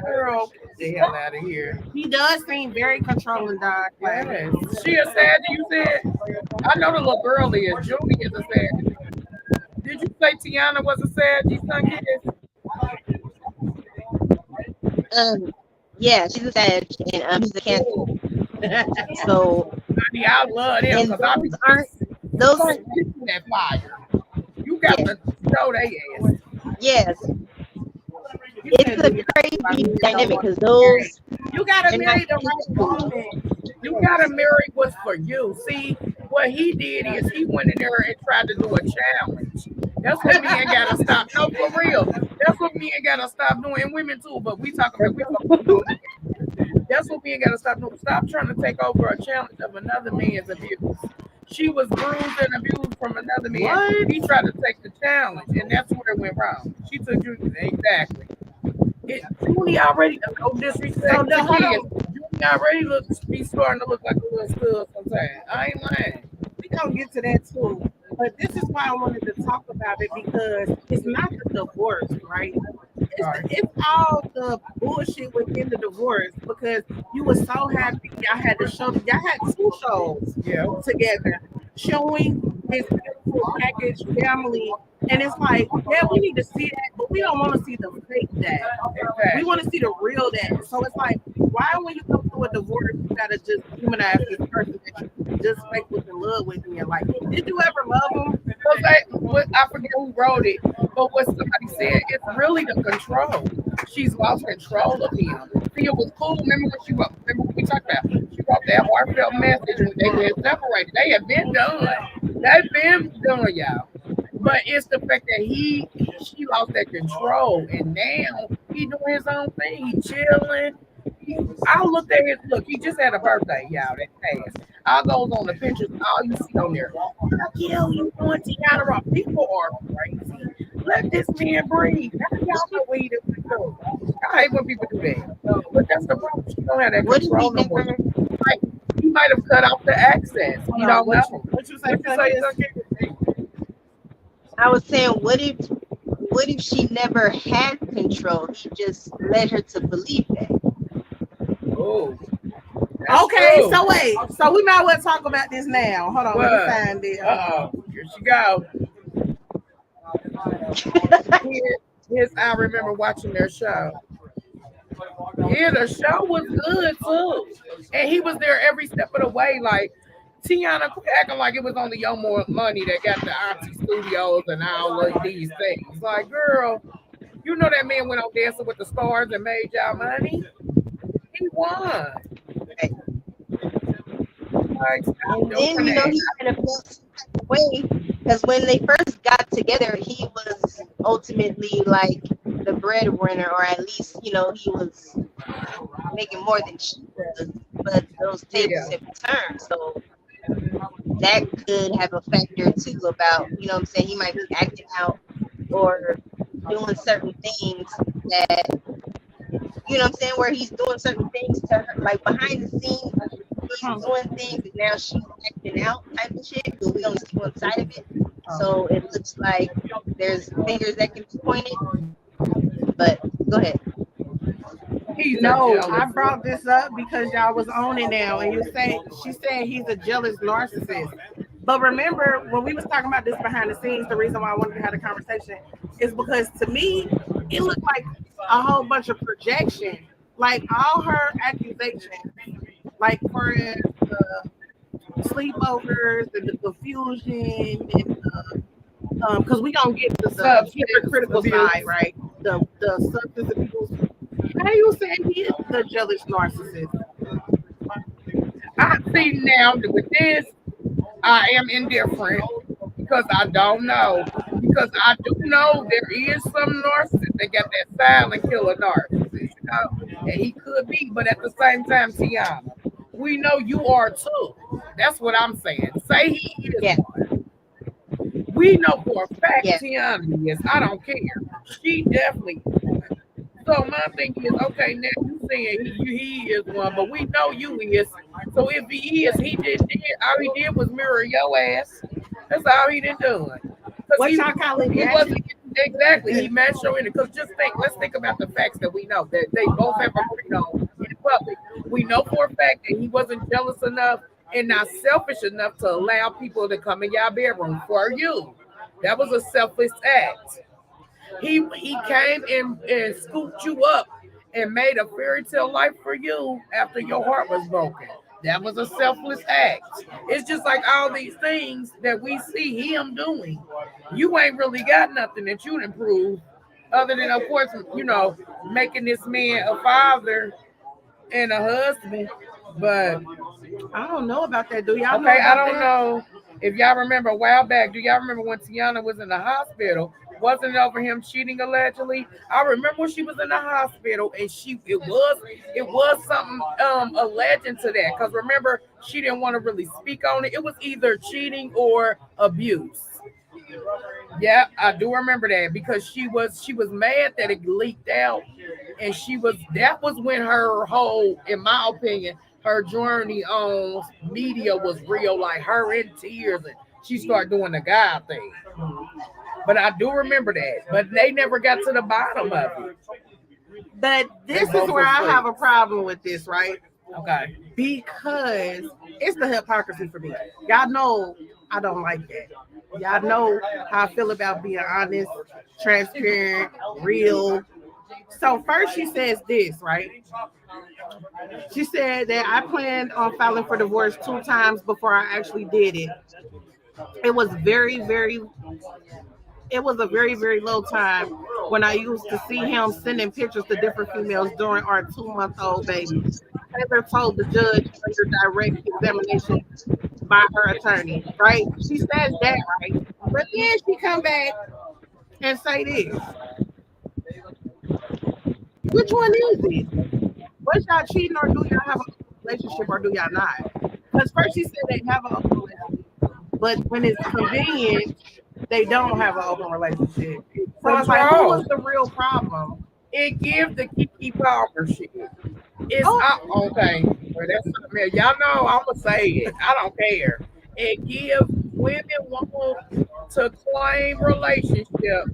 Girl, get the hell out of here.
He does seem very controlling, Don.
Yes. She a sad, you said? I know the little girl is. Julie is a sad. Did you say Teyana was a sad? You son kids?
Yeah, she's a Sag and she's a Cancer. So
I love them because
those aren't
that fire. You got to show they ass.
Yes. It's a crazy dynamic because those
you gotta marry the right woman.
You gotta marry what's for you. See, what he did is he went in there and tried to do a challenge. That's what men gotta stop. No, for real. That's what men gotta stop doing. And women too, but we talking about that's what men gotta stop doing. Stop trying to take over a challenge of another man's abuse. She was bruised and abused from another man. What? He tried to take the challenge, and that's where it went wrong. She took you exactly. Julie already no disrespect to kids. Julie already be starting to look like a little stud sometimes. I ain't lying.
We gonna get to that too. But this is why I wanted to talk about it because it's not the divorce, right? It's all the bullshit within the divorce because you were so happy y'all had to show y'all had 2 shows together showing this beautiful package family. And it's like, yeah, we need to see that, but we don't want to see the fake dad. We want to see the real dad. So it's like, why when you come through a divorce, you gotta just humanize this person that you just fake was in love with in your life? Did you ever love him?
I forget who wrote it, but what somebody said, it's really the control. She's lost control of him. See, it was cool. Remember what she wrote? Remember what we talked about? She wrote that heartfelt message when they were separated. They have been done. They've been done, y'all. But it's the fact that she lost that control, and now he doing his own thing. He chilling. I looked at his look. He just had a birthday, y'all. That passed. I goes on the pictures. All you see on there. You doing Teyana wrong. People are crazy. Let this man breathe. Y'all know weed is control. I hate when people do that. But that's the problem. She don't have that
What if he
control no more.
never?
He might have cut off the access. You don't know.
What you say,
I was saying, what if she never had control? He just led her to believe that.
Oh.
Okay,
true.
so wait. So we might as well talk about this now. Hold on, let me find it.
Here she go. Yes, I remember watching their show. Yeah, the show was good too. And he was there every step of the way. Like, Teyana acting like it was only Yo More Money that got the Auntie Studios and all of these things. Like, girl, you know that man went on Dancing with the Stars and made y'all money? He won. Like,
and then, you know, he kind of felt some type of way because when they first got together, he was ultimately like the breadwinner, or at least, you know, he was making more than she was. But those tables have turned, so that could have a factor too about, you know what I'm saying, he might be acting out or doing certain things that, you know what I'm saying, where he's doing certain things to her, like behind the scenes, he's doing things and now she's acting out type of shit, but we only see one side of it. So it looks like there's fingers that can be pointed. But go ahead.
No, I brought this up because y'all was on it now, and she said he's a jealous narcissist. But remember, when we was talking about this behind the scenes, the reason why I wanted to have a conversation is because to me, it looked like a whole bunch of projection. Like all her accusations, like for the sleepovers and the confusion, and because we gonna get the hypocritical side, right? The substance abuse. How you say he is the jealous narcissist?
I see now that with this, I am indifferent because I don't know. Because I do know there is some narcissist that got that silent killer narcissist, you know, and he could be, but at the same time, Teyana, we know you are too. That's what I'm saying. Say he is one. We know for a fact Teyana is. I don't care. She definitely is one. So my thing is, okay, now you saying he is one, but we know you is. So if he is, all he did was mirror your ass. That's all he did do.
What y'all call it?
He wasn't exactly. He matched your energy. Because let's think about the facts that we know that they both have agreed on in public. We know for a fact that he wasn't jealous enough and not selfish enough to allow people to come in your bedroom for you. That was a selfless act. He came and scooped you up and made a fairy tale life for you after your heart was broken. That was a selfless act. It's just like all these things that we see him doing. You ain't really got nothing that you'd improve other than, of course, you know, making this man a father and a husband. But
I don't know about that. Do y'all?
Okay, I don't know if y'all remember a while back. Do y'all remember when Teyana was in the hospital? Wasn't it over him cheating allegedly? I remember when she was in the hospital and it was something alleged to that. Because remember, she didn't want to really speak on it. It was either cheating or abuse. Yeah, I do remember that because she was mad that it leaked out, and that was when her whole, in my opinion, her journey on media was real, like her in tears, and she started doing the guy thing. But I do remember that. But they never got to the bottom of it.
But this is where I have a problem with this, right?
Okay.
Because it's the hypocrisy for me. Y'all know I don't like that. Y'all know how I feel about being honest, transparent, real. So first she says this, right? She said that I planned on filing for divorce 2 times before I actually did it. It was a very, very low time when I used to see him sending pictures to different females during our 2-month-old baby. Heather told the judge under direct examination by her attorney, right? She says that, right? But then she come back and say this. Which one is it? Was y'all cheating, or do y'all have a relationship, or do y'all not? Because first she said they have an open relationship, but when it's convenient, they don't have an open relationship. So it's like, who was
Control.
the real problem?
It gives the Kiki Palmer shit. It's
Oh,
okay. Well, that's something else. Y'all know I'ma say it. I don't care. It gives women want to claim relationship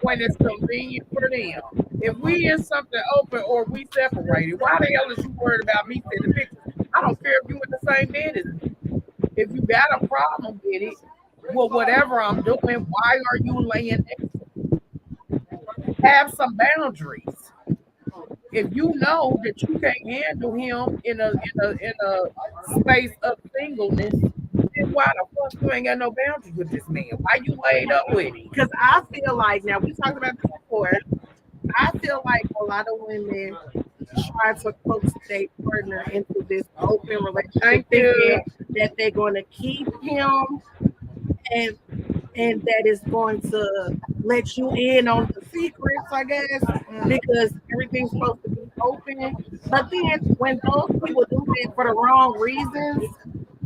when it's convenient for them. If we in something open or we separated, why the hell is you worried about me sending pictures? I don't care if you in the same bed as me. If you got a problem with it, well, whatever I'm doing, why are you laying next to me? Have some boundaries. If you know that you can't handle him in a space of singleness, then why the fuck you ain't got no boundaries with this man? Why you laid up with him?
because I feel like, now we talked about this before. I feel like a lot of women try to coax their partner into this open relationship,
Thank you.
thinking that they're going to keep him and that is going to let you in on the secrets, I guess, because everything's supposed to be open. But then when those people do it for the wrong reasons,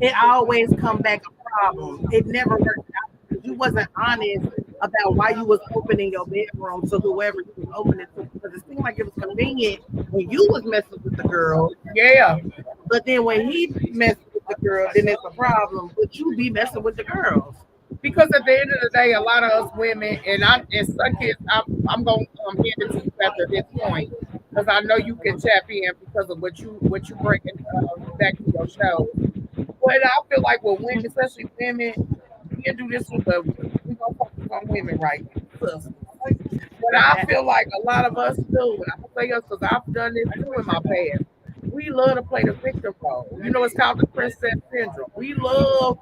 it always come back a problem. It never worked out because you wasn't honest about why you was opening your bedroom to whoever you was opening to, because it seemed like it was convenient when you was messing with the girl,
Yeah.
but then when he messed with the girl, then it's a problem. But you be messing with the girls.
Because at the end of the day, a lot of us women, and some kids, I'm going to hand it to you after this point, because I know you can tap in because of what you bringing back to your show. But I feel like with women, especially women, we can do this with the we gonna focus on women right now. Sisters. But I feel like a lot of us do, and I'm gonna say us because I've done this too in my past. We love to play the victim role. You know, it's called the princess syndrome. We love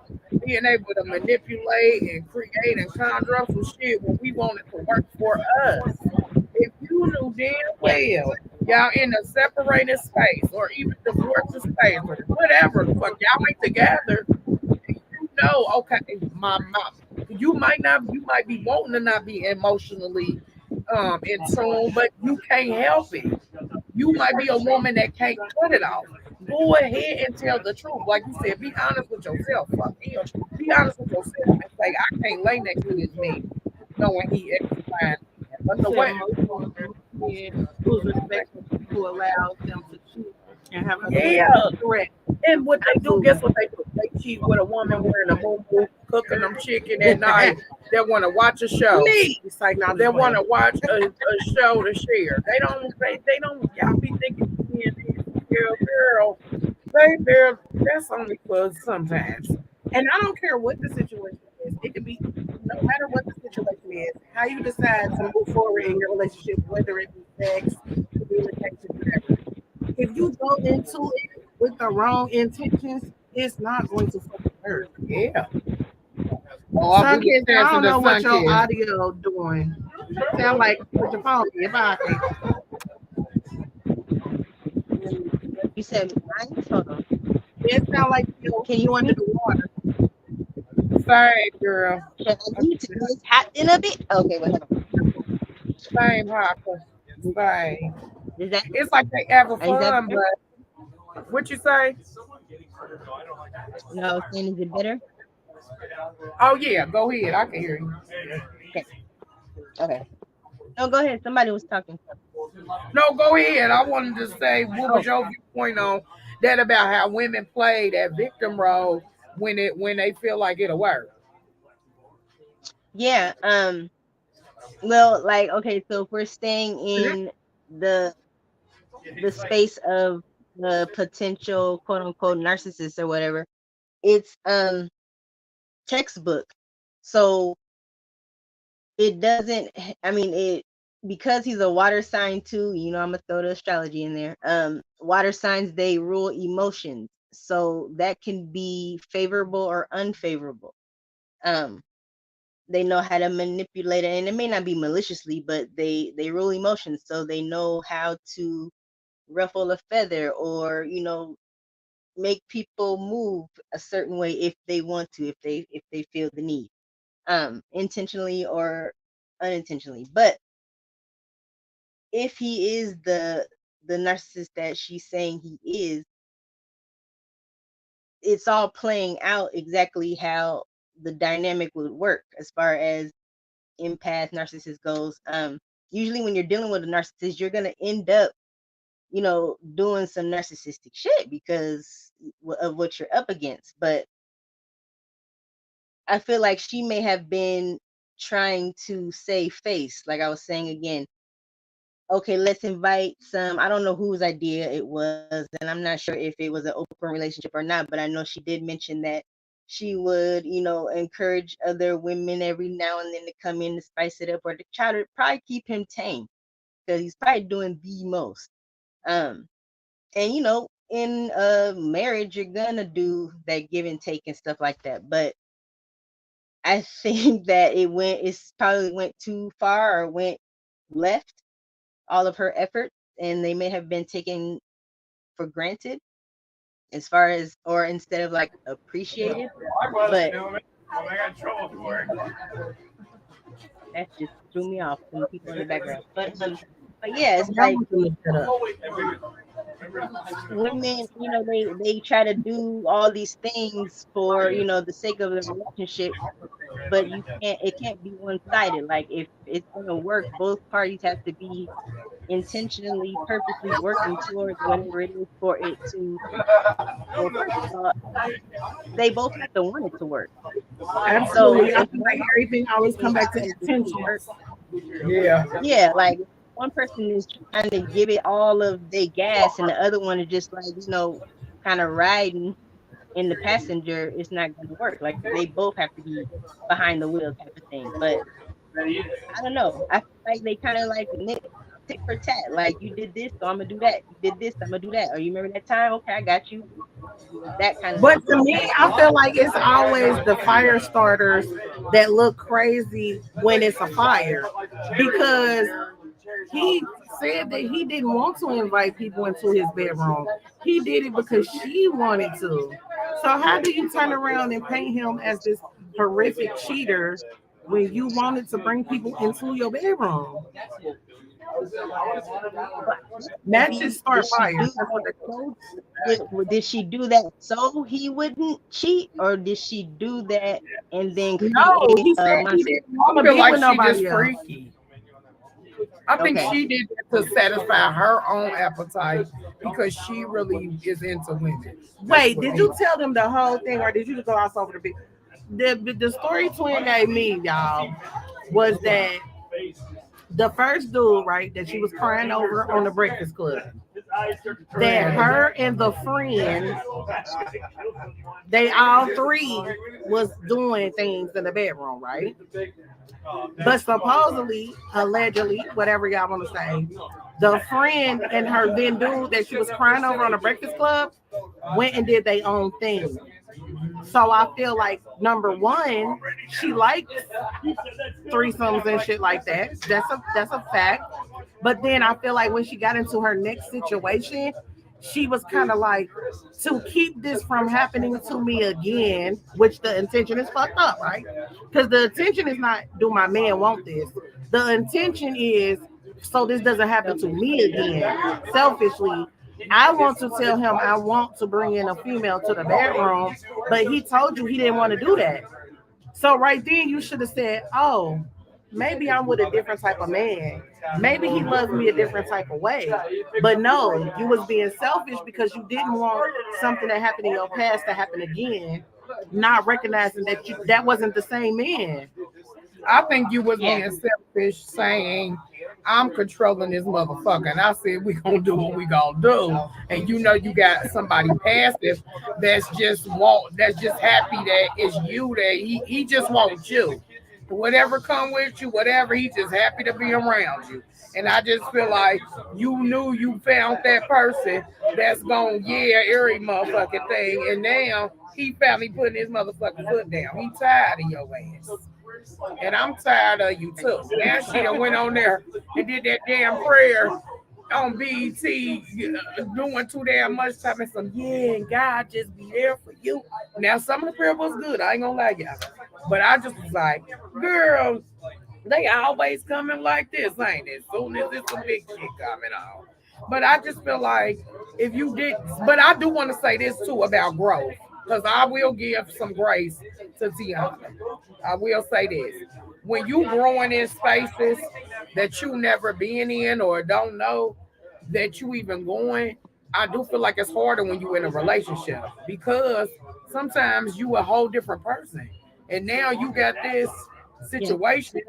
being able to manipulate and create and conjure up some shit when we want it to work for us. If you knew damn
Yeah.
well y'all in a separated space or even divorced space or whatever the fuck y'all ain't together, you know, okay, my you might be wanting to not be emotionally in tune, but you can't help it. You might be a woman that can't cut it off. Go ahead and tell the truth. Like you said, be honest with yourself. Fuck him. Be honest with yourself and say, I can't lay next to this man knowing he X, Y, and Z. But
You
the
said
way,
most men who's respectful who allows them to cheat and have a
yeah.
correct.
And what they do, guess what they do? They cheat with a woman wearing a moo cooking them chicken at night. They want to watch a show.
It's like, now
They want to watch a show to share. They don't. Y'all be thinking, yeah, girl, that's only for sometimes.
and I don't care what the situation is. It could be no matter what the situation is, how you decide to move forward in your relationship, whether it be sex, communication, whatever. If you go into it with the wrong intentions, it's not going to fucking work.
Yeah. Oh,
Sun
we
kids, I
dancing
don't
to
know what
Sun
your
Kids.
audio doing. Sound like with your phone if I can.
You said mine? Hold on.
It sound like you're
Can you
under
want
the water.
Same girl.
I need to get hot in a bit? Okay, wait, hold on.
Same Hopper. Same.
Is that
It's like they having
is that
fun,
better?
but what you say?
No, I was saying, is it better?
Oh yeah, go ahead. I can hear you.
Okay. Okay. No, go ahead. Somebody was talking.
No, go ahead. I wanted to say, what was your viewpoint on that about how women play that victim role when they feel like it'll work?
Yeah. Well, like, okay, so if we're staying in the space of the potential quote unquote narcissist or whatever, it's textbook. So it doesn't, I mean, it, because he's a water sign too, you know, I'm gonna throw the astrology in there. Water signs, they rule emotions, so that can be favorable or unfavorable. um they know how to manipulate it, and it may not be maliciously, but they rule emotions, so they know how to ruffle a feather, or, you know, make people move a certain way if they want to, if they feel the need, intentionally or unintentionally. But if he is the narcissist that she's saying he is, it's all playing out exactly how the dynamic would work, as far as empath narcissist goes. Usually when you're dealing with a narcissist, you're gonna end up, you know, doing some narcissistic shit because of what you're up against. But I feel like she may have been trying to save face, like I was saying again. Okay, let's invite some. I don't know whose idea it was, and I'm not sure if it was an open relationship or not, but I know she did mention that she would, you know, encourage other women every now and then to come in to spice it up or to try to probably keep him tame because he's probably doing the most. And you know, in a marriage, you're gonna do that give and take and stuff like that. But I think that it's probably went too far or went left all of her effort, and they may have been taken for granted as far as, or instead of like appreciated. But that just threw me off from the people in the background. But yeah, it's like women, you know, they try to do all these things for, you know, the sake of the relationship, but it can't be one-sided. Like if it's gonna work, both parties have to be intentionally, purposely working towards whatever it is for it to. Well, first of all, they both have to want it to work.
Absolutely.
So
I feel like everything always come back to intention.
Yeah, like one person is trying to give it all of their gas and the other one is just like, you know, kind of riding in the passenger. It's not going to work. Like they both have to be behind the wheel type of thing. But I don't know. I feel like they kind of like tit for tat. Like you did this, so I'm gonna do that. You did this, I'm gonna do that. Or you remember that time? Okay, I got you. That kind of
But
stuff.
to me, I feel like it's always the fire starters that look crazy when it's a fire, because he said that he didn't want to invite people into his bedroom. He did it because she wanted to. So how do you turn around and paint him as this horrific cheater when you wanted to bring people into your bedroom? Matches start fires.
Did she do that so he wouldn't cheat, or did she do that and then
No, he said he didn't want to be with nobody else.
Freaky. I think she did that to satisfy her own appetite because she really is into women.
Wait, did you tell them the whole thing, or did you just go off over the big? The story Twin gave me, y'all, was that the first dude, right, that she was crying over on the Breakfast Club, that her and the friend, they all three was doing things in the bedroom, right? But supposedly, allegedly, whatever y'all want to say, the friend and her then dude that she was crying over on the Breakfast Club went and did their own thing. So I feel like, number one, she likes threesomes and shit like that. That's a fact. But then I feel like when she got into her next situation, she was kind of like, to keep this from happening to me again, which the intention is fucked up, right? Because the intention is not, do my man want this? The intention is, so this doesn't happen to me again. Selfishly, I want to tell him I want to bring in a female to the bedroom, but he told you he didn't want to do that. So right then you should have said, oh, maybe I'm with a different type of man. Maybe he loves me a different type of way. But no, you was being selfish because you didn't want something that happened in your past to happen again, not recognizing that that wasn't the same man.
I think you was being selfish, saying, I'm controlling this motherfucker. And I said, we gonna do what we gonna do. And you know you got somebody passive that's just happy that it's you, that he just wants you. Whatever come with you, whatever, he's just happy to be around you. And I just feel like you knew you found that person that's gonna, every motherfucking thing. And now he finally putting his motherfucking foot down. He tired of your ass. And I'm tired of you too. Now she done went on there and did that damn prayer on BET, doing too damn much time and some, and God just be there for you. Now some of the prayer was good, I ain't gonna lie y'all. But I just was like, girl, they always coming like this, ain't it? Soon as it's a big shit coming on. But I just feel like if you did, but I do want to say this too about growth. Because I will give some grace to Teyana. I will say this. When you growing in spaces that you never been in or don't know that you even going, I do feel like it's harder when you in a relationship because sometimes you a whole different person. And now you got this situation,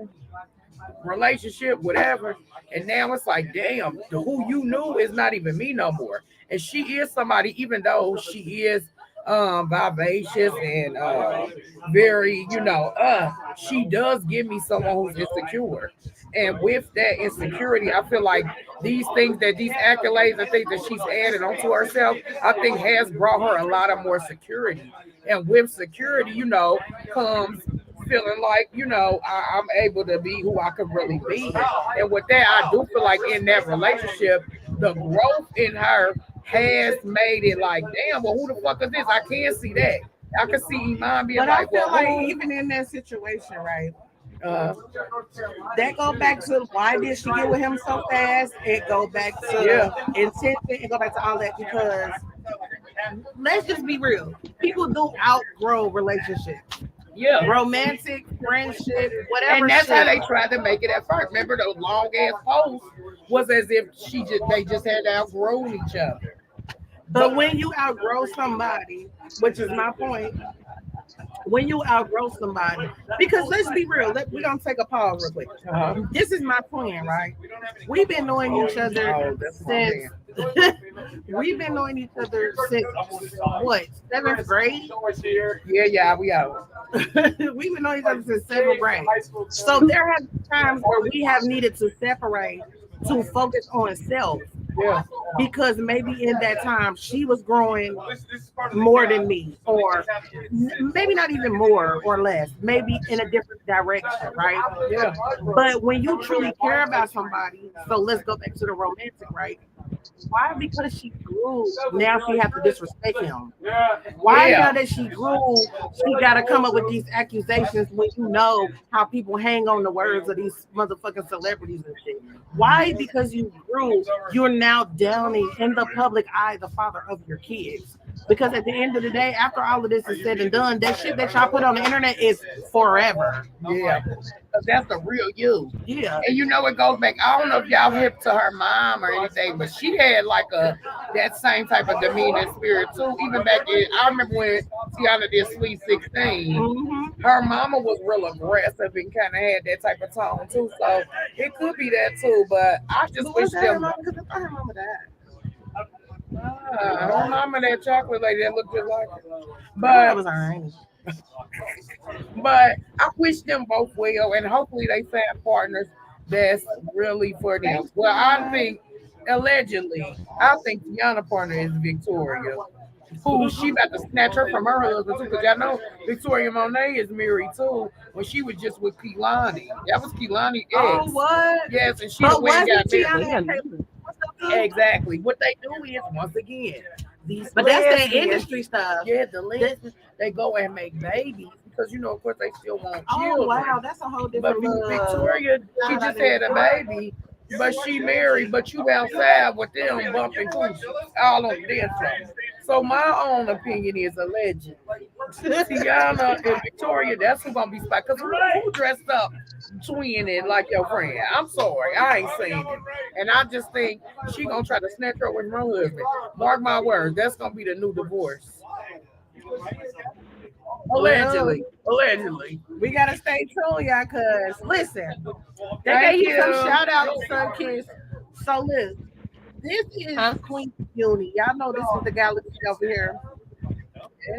relationship, whatever. And now it's like, damn, who you knew is not even me no more. And she is somebody, even though she is vivacious and very, she does give me someone who's insecure. And with that insecurity, I feel like these things that these accolades and things that she's added onto herself, I think has brought her a lot of more security. And with security, comes feeling like, I'm able to be who I could really be. And with that, I do feel like in that relationship, the growth in her has made it like, damn, well, who the fuck is this? I can't see that. I can see Iman being
But
like,
I feel
well,
like even in that situation, right? That go back to why did she get with him so fast? It go back to intention. It go back to all that because let's just be real. People do outgrow relationships.
yeah.
Romantic, friendship, whatever.
And that's
shit.
how they tried to make it at first. Remember those long ass posts was as if they just had outgrown each other.
But when you outgrow somebody, which is my point, when you outgrow somebody, because let's be real, we're gonna take a pause real quick. This is my plan, right? We've been knowing each other since we've been knowing each other since what, 7th grade?
Yeah, we out.
We've been knowing each other since 7th grade. So there have been times where we have needed to separate to focus on self.
Yeah.
Because maybe in that time she was growing more than me, or maybe not even more or less, maybe in a different direction, right?
Yeah.
But when you truly care about somebody, so let's go back to the romantic, right? Why? Because she grew, now she has to disrespect him. Why now that she grew, she got to come up with these accusations when you know how people hang on the words of these motherfucking celebrities and shit? Why? Because you grew, you're now downing in the public eye the father of your kids. Because at the end of the day, after all of this is said and done, that shit that y'all put on the internet is forever.
Yeah. That's the real you.
Yeah.
And it goes back. I don't know if y'all hip to her mom or anything, but she had like that same type of demeanor and spirit too. Even back in, I remember when Teyana did Sweet 16, her mama was real aggressive and kind of had that type of tone too. So it could be that too. But I just wish them.
Her mama died.
Her mama, that chocolate lady that looked just like her.
That was alright.
But I wish them both well, and hopefully they find partners that's really for them. Well, I think allegedly, I think Teyana partner is Victoria, who she about to snatch her from her husband too. Because y'all know Victoria Monet is married too. When she was just with Kehlani, that was Kehlani ex.
Oh, what?
Yes, and she
But
went and got
Teyana
married. Exactly. What they do is once again.
But that's that industry stuff.
Yeah, the lesbians, they go and make babies because of course they still want children.
Oh wow, that's a whole different.
But Victoria, she just had a baby, but she married. But you outside with them bumping coochie all on their side. So my own opinion is allegedly Teyana and Victoria, that's who's gonna be spot. Because who dressed up twinning like your friend? I'm sorry, I ain't seen it. And I just think she gonna try to snatch her with her husband. Mark my words, that's gonna be the new divorce. Allegedly.
We gotta stay tuned, y'all, cause listen, they
Thank
gave you some
you.
shout outs, Sun Kiss. So listen, this is Queenz of Uni. Y'all know this is the galaxy over here.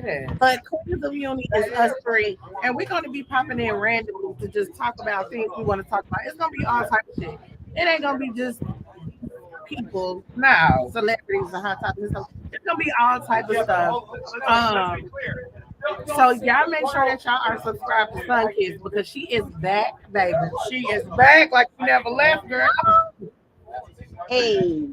Yeah.
But Queenz of Uni is us three, and we're gonna be popping in randomly to just talk about things we want to talk about. It's gonna be all type of shit. It ain't gonna be just people,
Now,
celebrities and hot topics and stuff. It's gonna be all type of stuff. So y'all make sure that y'all are subscribed to Sun Kiss because she is back, baby.
she is back like you never left, girl.
Hey,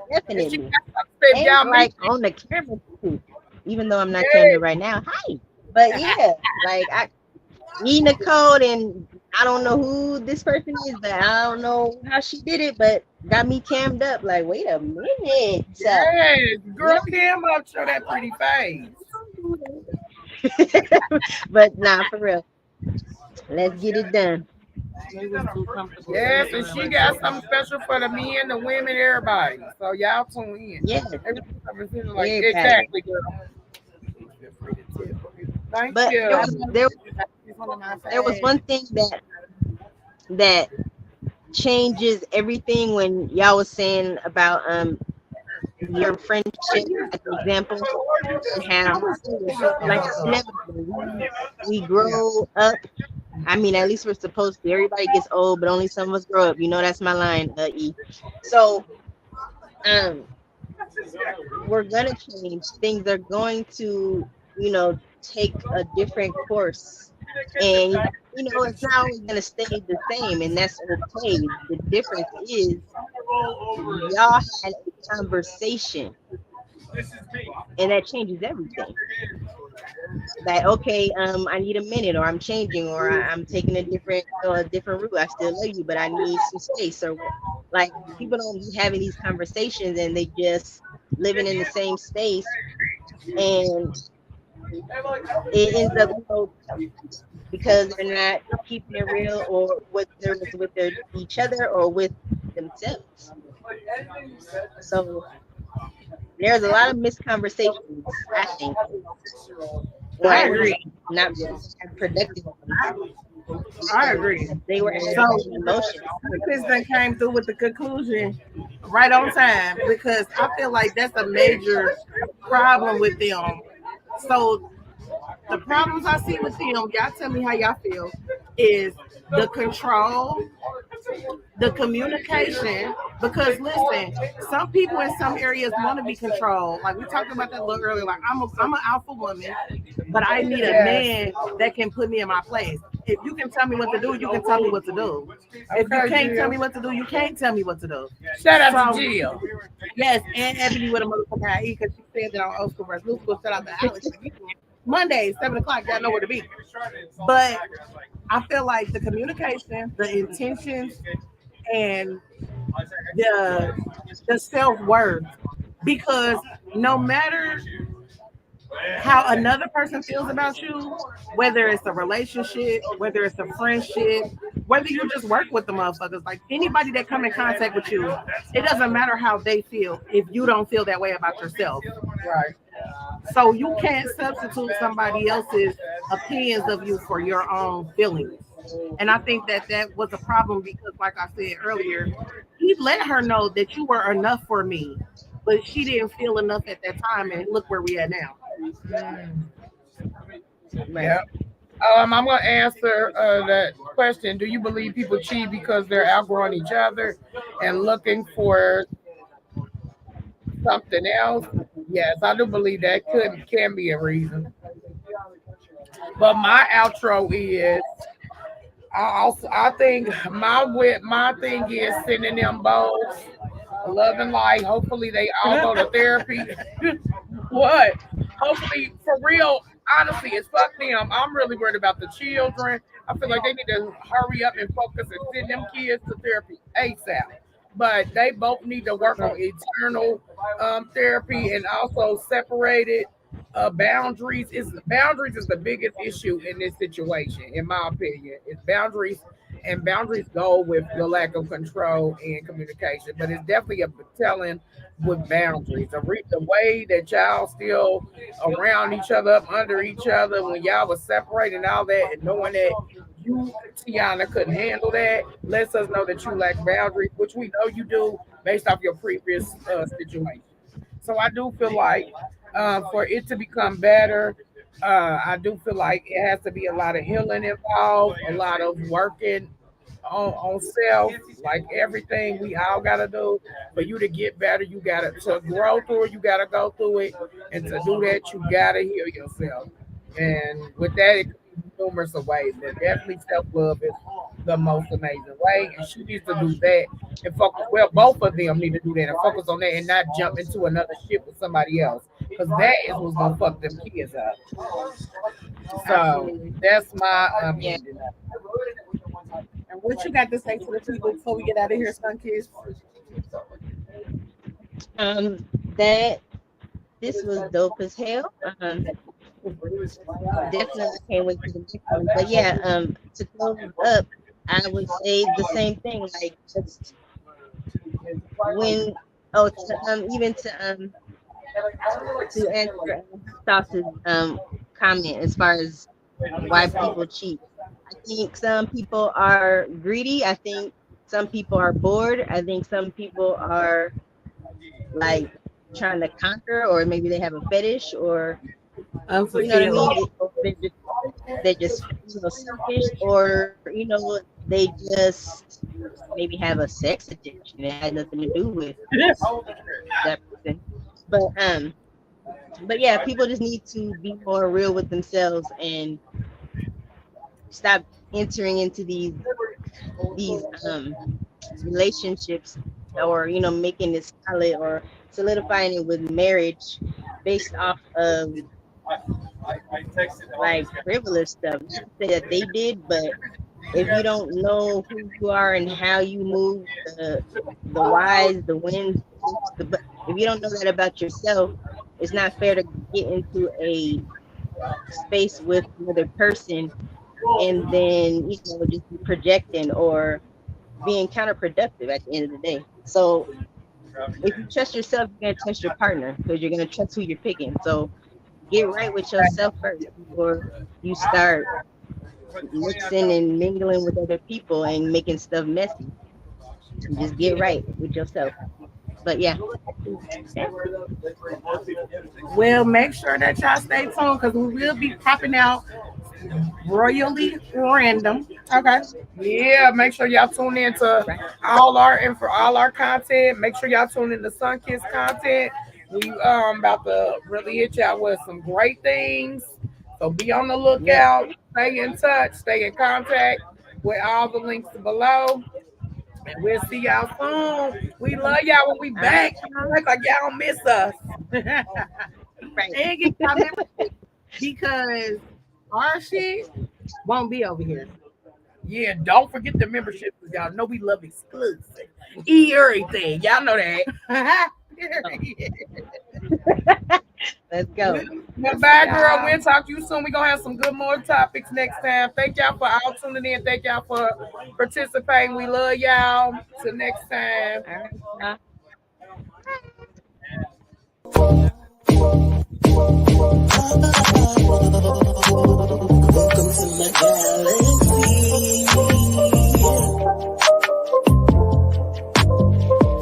She
definitely.
got something,
And
y'all
like
make
on the camera too. Even though I'm not camera right now. Hi. But yeah, like EsessionByEnicole, and I don't know who this person is, but I don't know how she did it, but got me cammed up. Like, wait a minute.
Yes, girl, cam up, show that pretty face.
But nah, for real. Let's get it done.
Yes, and she got something special for the men, the women, everybody. So y'all tune in.
Yeah,
Like
everybody.
exactly, girl. Thank
But
you.
there was one thing that changes everything when y'all was saying about your friendship as an example, and how like it's inevitable. We grow up. I mean, at least we're supposed to. Everybody gets old, but only some of us grow up. You know, that's my line, E. So, we're gonna change. Things are going to, take a different course, and it's not always gonna stay the same, and that's okay. The difference is y'all had a conversation, and that changes everything. That okay, I need a minute, or I'm changing, or I'm taking a different route. I still love you, but I need some space. Or like people don't be having these conversations, and they just living in the same space, and it ends up because they're not keeping it real, or whether it's with each other or with themselves. So there's a lot of misconversations, I think. Or
I agree.
Not productive.
I agree.
They were
So
emotions.
this thing came through with the conclusion right on time, because I feel like that's a major problem with them. So the problems I see with them, y'all tell me how y'all feel, is the control, the communication. Because listen, some people in some areas want to be controlled. Like we talked about that a little earlier. Like I'm an alpha woman, but I need a man that can put me in my place. If you can tell me what to do, you can tell me what to do. If you can't tell me what to do, you can't tell me what to do.
Shout out to Jill.
Yes, and Ebony with a motherfucking IE, because she said that on Old School vs. New School. Shout out to Alex. Monday, 7:00, y'all know where to be. But I feel like the communication, the intentions, and the self-worth, because no matter how another person feels about you, whether it's a relationship, whether it's a friendship, whether you just work with the motherfuckers, like anybody that come in contact with you, it doesn't matter how they feel if you don't feel that way about yourself.
Right.
So you can't substitute somebody else's opinions of you for your own feelings. And I think that was a problem, because like I said earlier, he let her know that you were enough for me, but she didn't feel enough at that time, and look where we are now.
Yeah. I'm gonna answer that question. Do you believe people cheat because they're outgrowing each other and looking for something else? Yes, I do believe that can be a reason. But my outro is I think my thing is sending them both love and light. Hopefully they all go to therapy. What? Hopefully, for real, honestly, it's fuck them. I'm really worried about the children. I feel like they need to hurry up and focus and send them kids to therapy ASAP. But they both need to work on internal therapy and also separated boundaries. Boundaries is the biggest issue in this situation, in my opinion. It's boundaries, and boundaries go with the lack of control and communication. But it's definitely a telling with boundaries. The way that y'all still around each other, up under each other, when y'all was separated and all that, and knowing that you, Teyana, couldn't handle that, lets us know that you lack boundaries, which we know you do based off your previous situation. So I do feel like for it to become better, I do feel like it has to be a lot of healing involved, a lot of working on self, like everything we all gotta do. For you to get better, you gotta to grow through it, you gotta go through it, and to do that, you gotta heal yourself. And with that, it could be numerous of ways, but definitely self-love is the most amazing way, and she needs to do that and focus. Well, both of them need to do that and focus on that, and not jump into another shit with somebody else, because that is what's gonna fuck them kids up. So that's my ending.
And what you got to say to the people before we get out of here, Sun Kids?
That this was dope as hell. Definitely can't wait for the next one. But yeah, to close up, I would say the same thing. Like just when even to answer Sauce's comment as far as why people cheat. I think some people are greedy. I think some people are bored. I think some people are like trying to conquer, or maybe they have a fetish, or you know what I mean? They're just selfish, or they just maybe have a sex addiction. It had nothing to do with that person. But yeah, people just need to be more real with themselves and stop entering into these relationships, or making this solid or solidifying it with marriage based off of like frivolous stuff. Not to say that they did, but if you don't know who you are and how you move, the whys, the wins, if you don't know that about yourself, it's not fair to get into a space with another person and then just be projecting or being counterproductive at the end of the day. So if you trust yourself, you're gonna trust your partner, because you're gonna trust who you're picking. So get right with yourself first before you start mixing and mingling with other people and making stuff messy. Just get right with yourself. But yeah.
Well, make sure that y'all stay tuned, because we will be popping out royally random. Okay. Yeah, make sure y'all tune in to all our content. Make sure y'all tune in to Sunkiss content. We about to really hit y'all with some great things. So be on the lookout. Stay in touch. Stay in contact with all the links below. And we'll see y'all soon. We love y'all when we back. Like y'all don't miss us.
And get y'all membership, because our shit won't be over here.
Yeah, don't forget the membership, because y'all know we love exclusive. Everything. Y'all know that.
Let's go.
Bye, girl. We'll talk to you soon. We're gonna have some good more topics next time. Thank y'all for all tuning in. Thank y'all for participating. We love y'all. Till next time.
All right.
Welcome to my galaxy.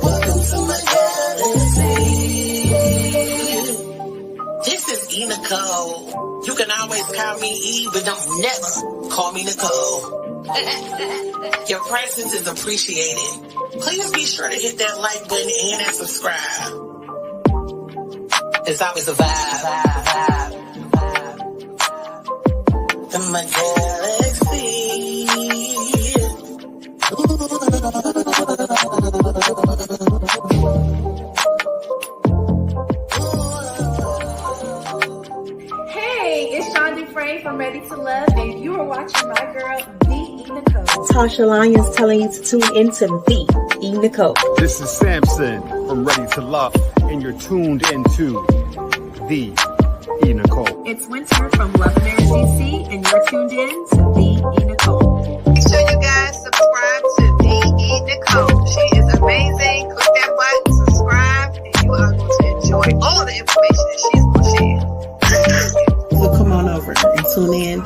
Welcome to my galaxy. This is EsessionByEnicole. You can always call me E, but don't never call me Nicole. Your presence is appreciated. Please be sure to hit that like button and that subscribe. It's always a vibe. In my galaxy.
Hey, it's Sean Dufresne from Ready to Love, and you are watching my girl, TheeEnicole. Tasha Lyons telling you to tune into TheeEnicole.
This is Samson from Ready to Love, and you're tuned into TheeEnicole.
It's Winter from Love Mary CC, and you're tuned in to TheeEnicole.
Make sure you guys subscribe to TheeEnicole. She is amazing. Click that button, subscribe, and you are going to enjoy all the information that she's going to share.
So come on over and tune in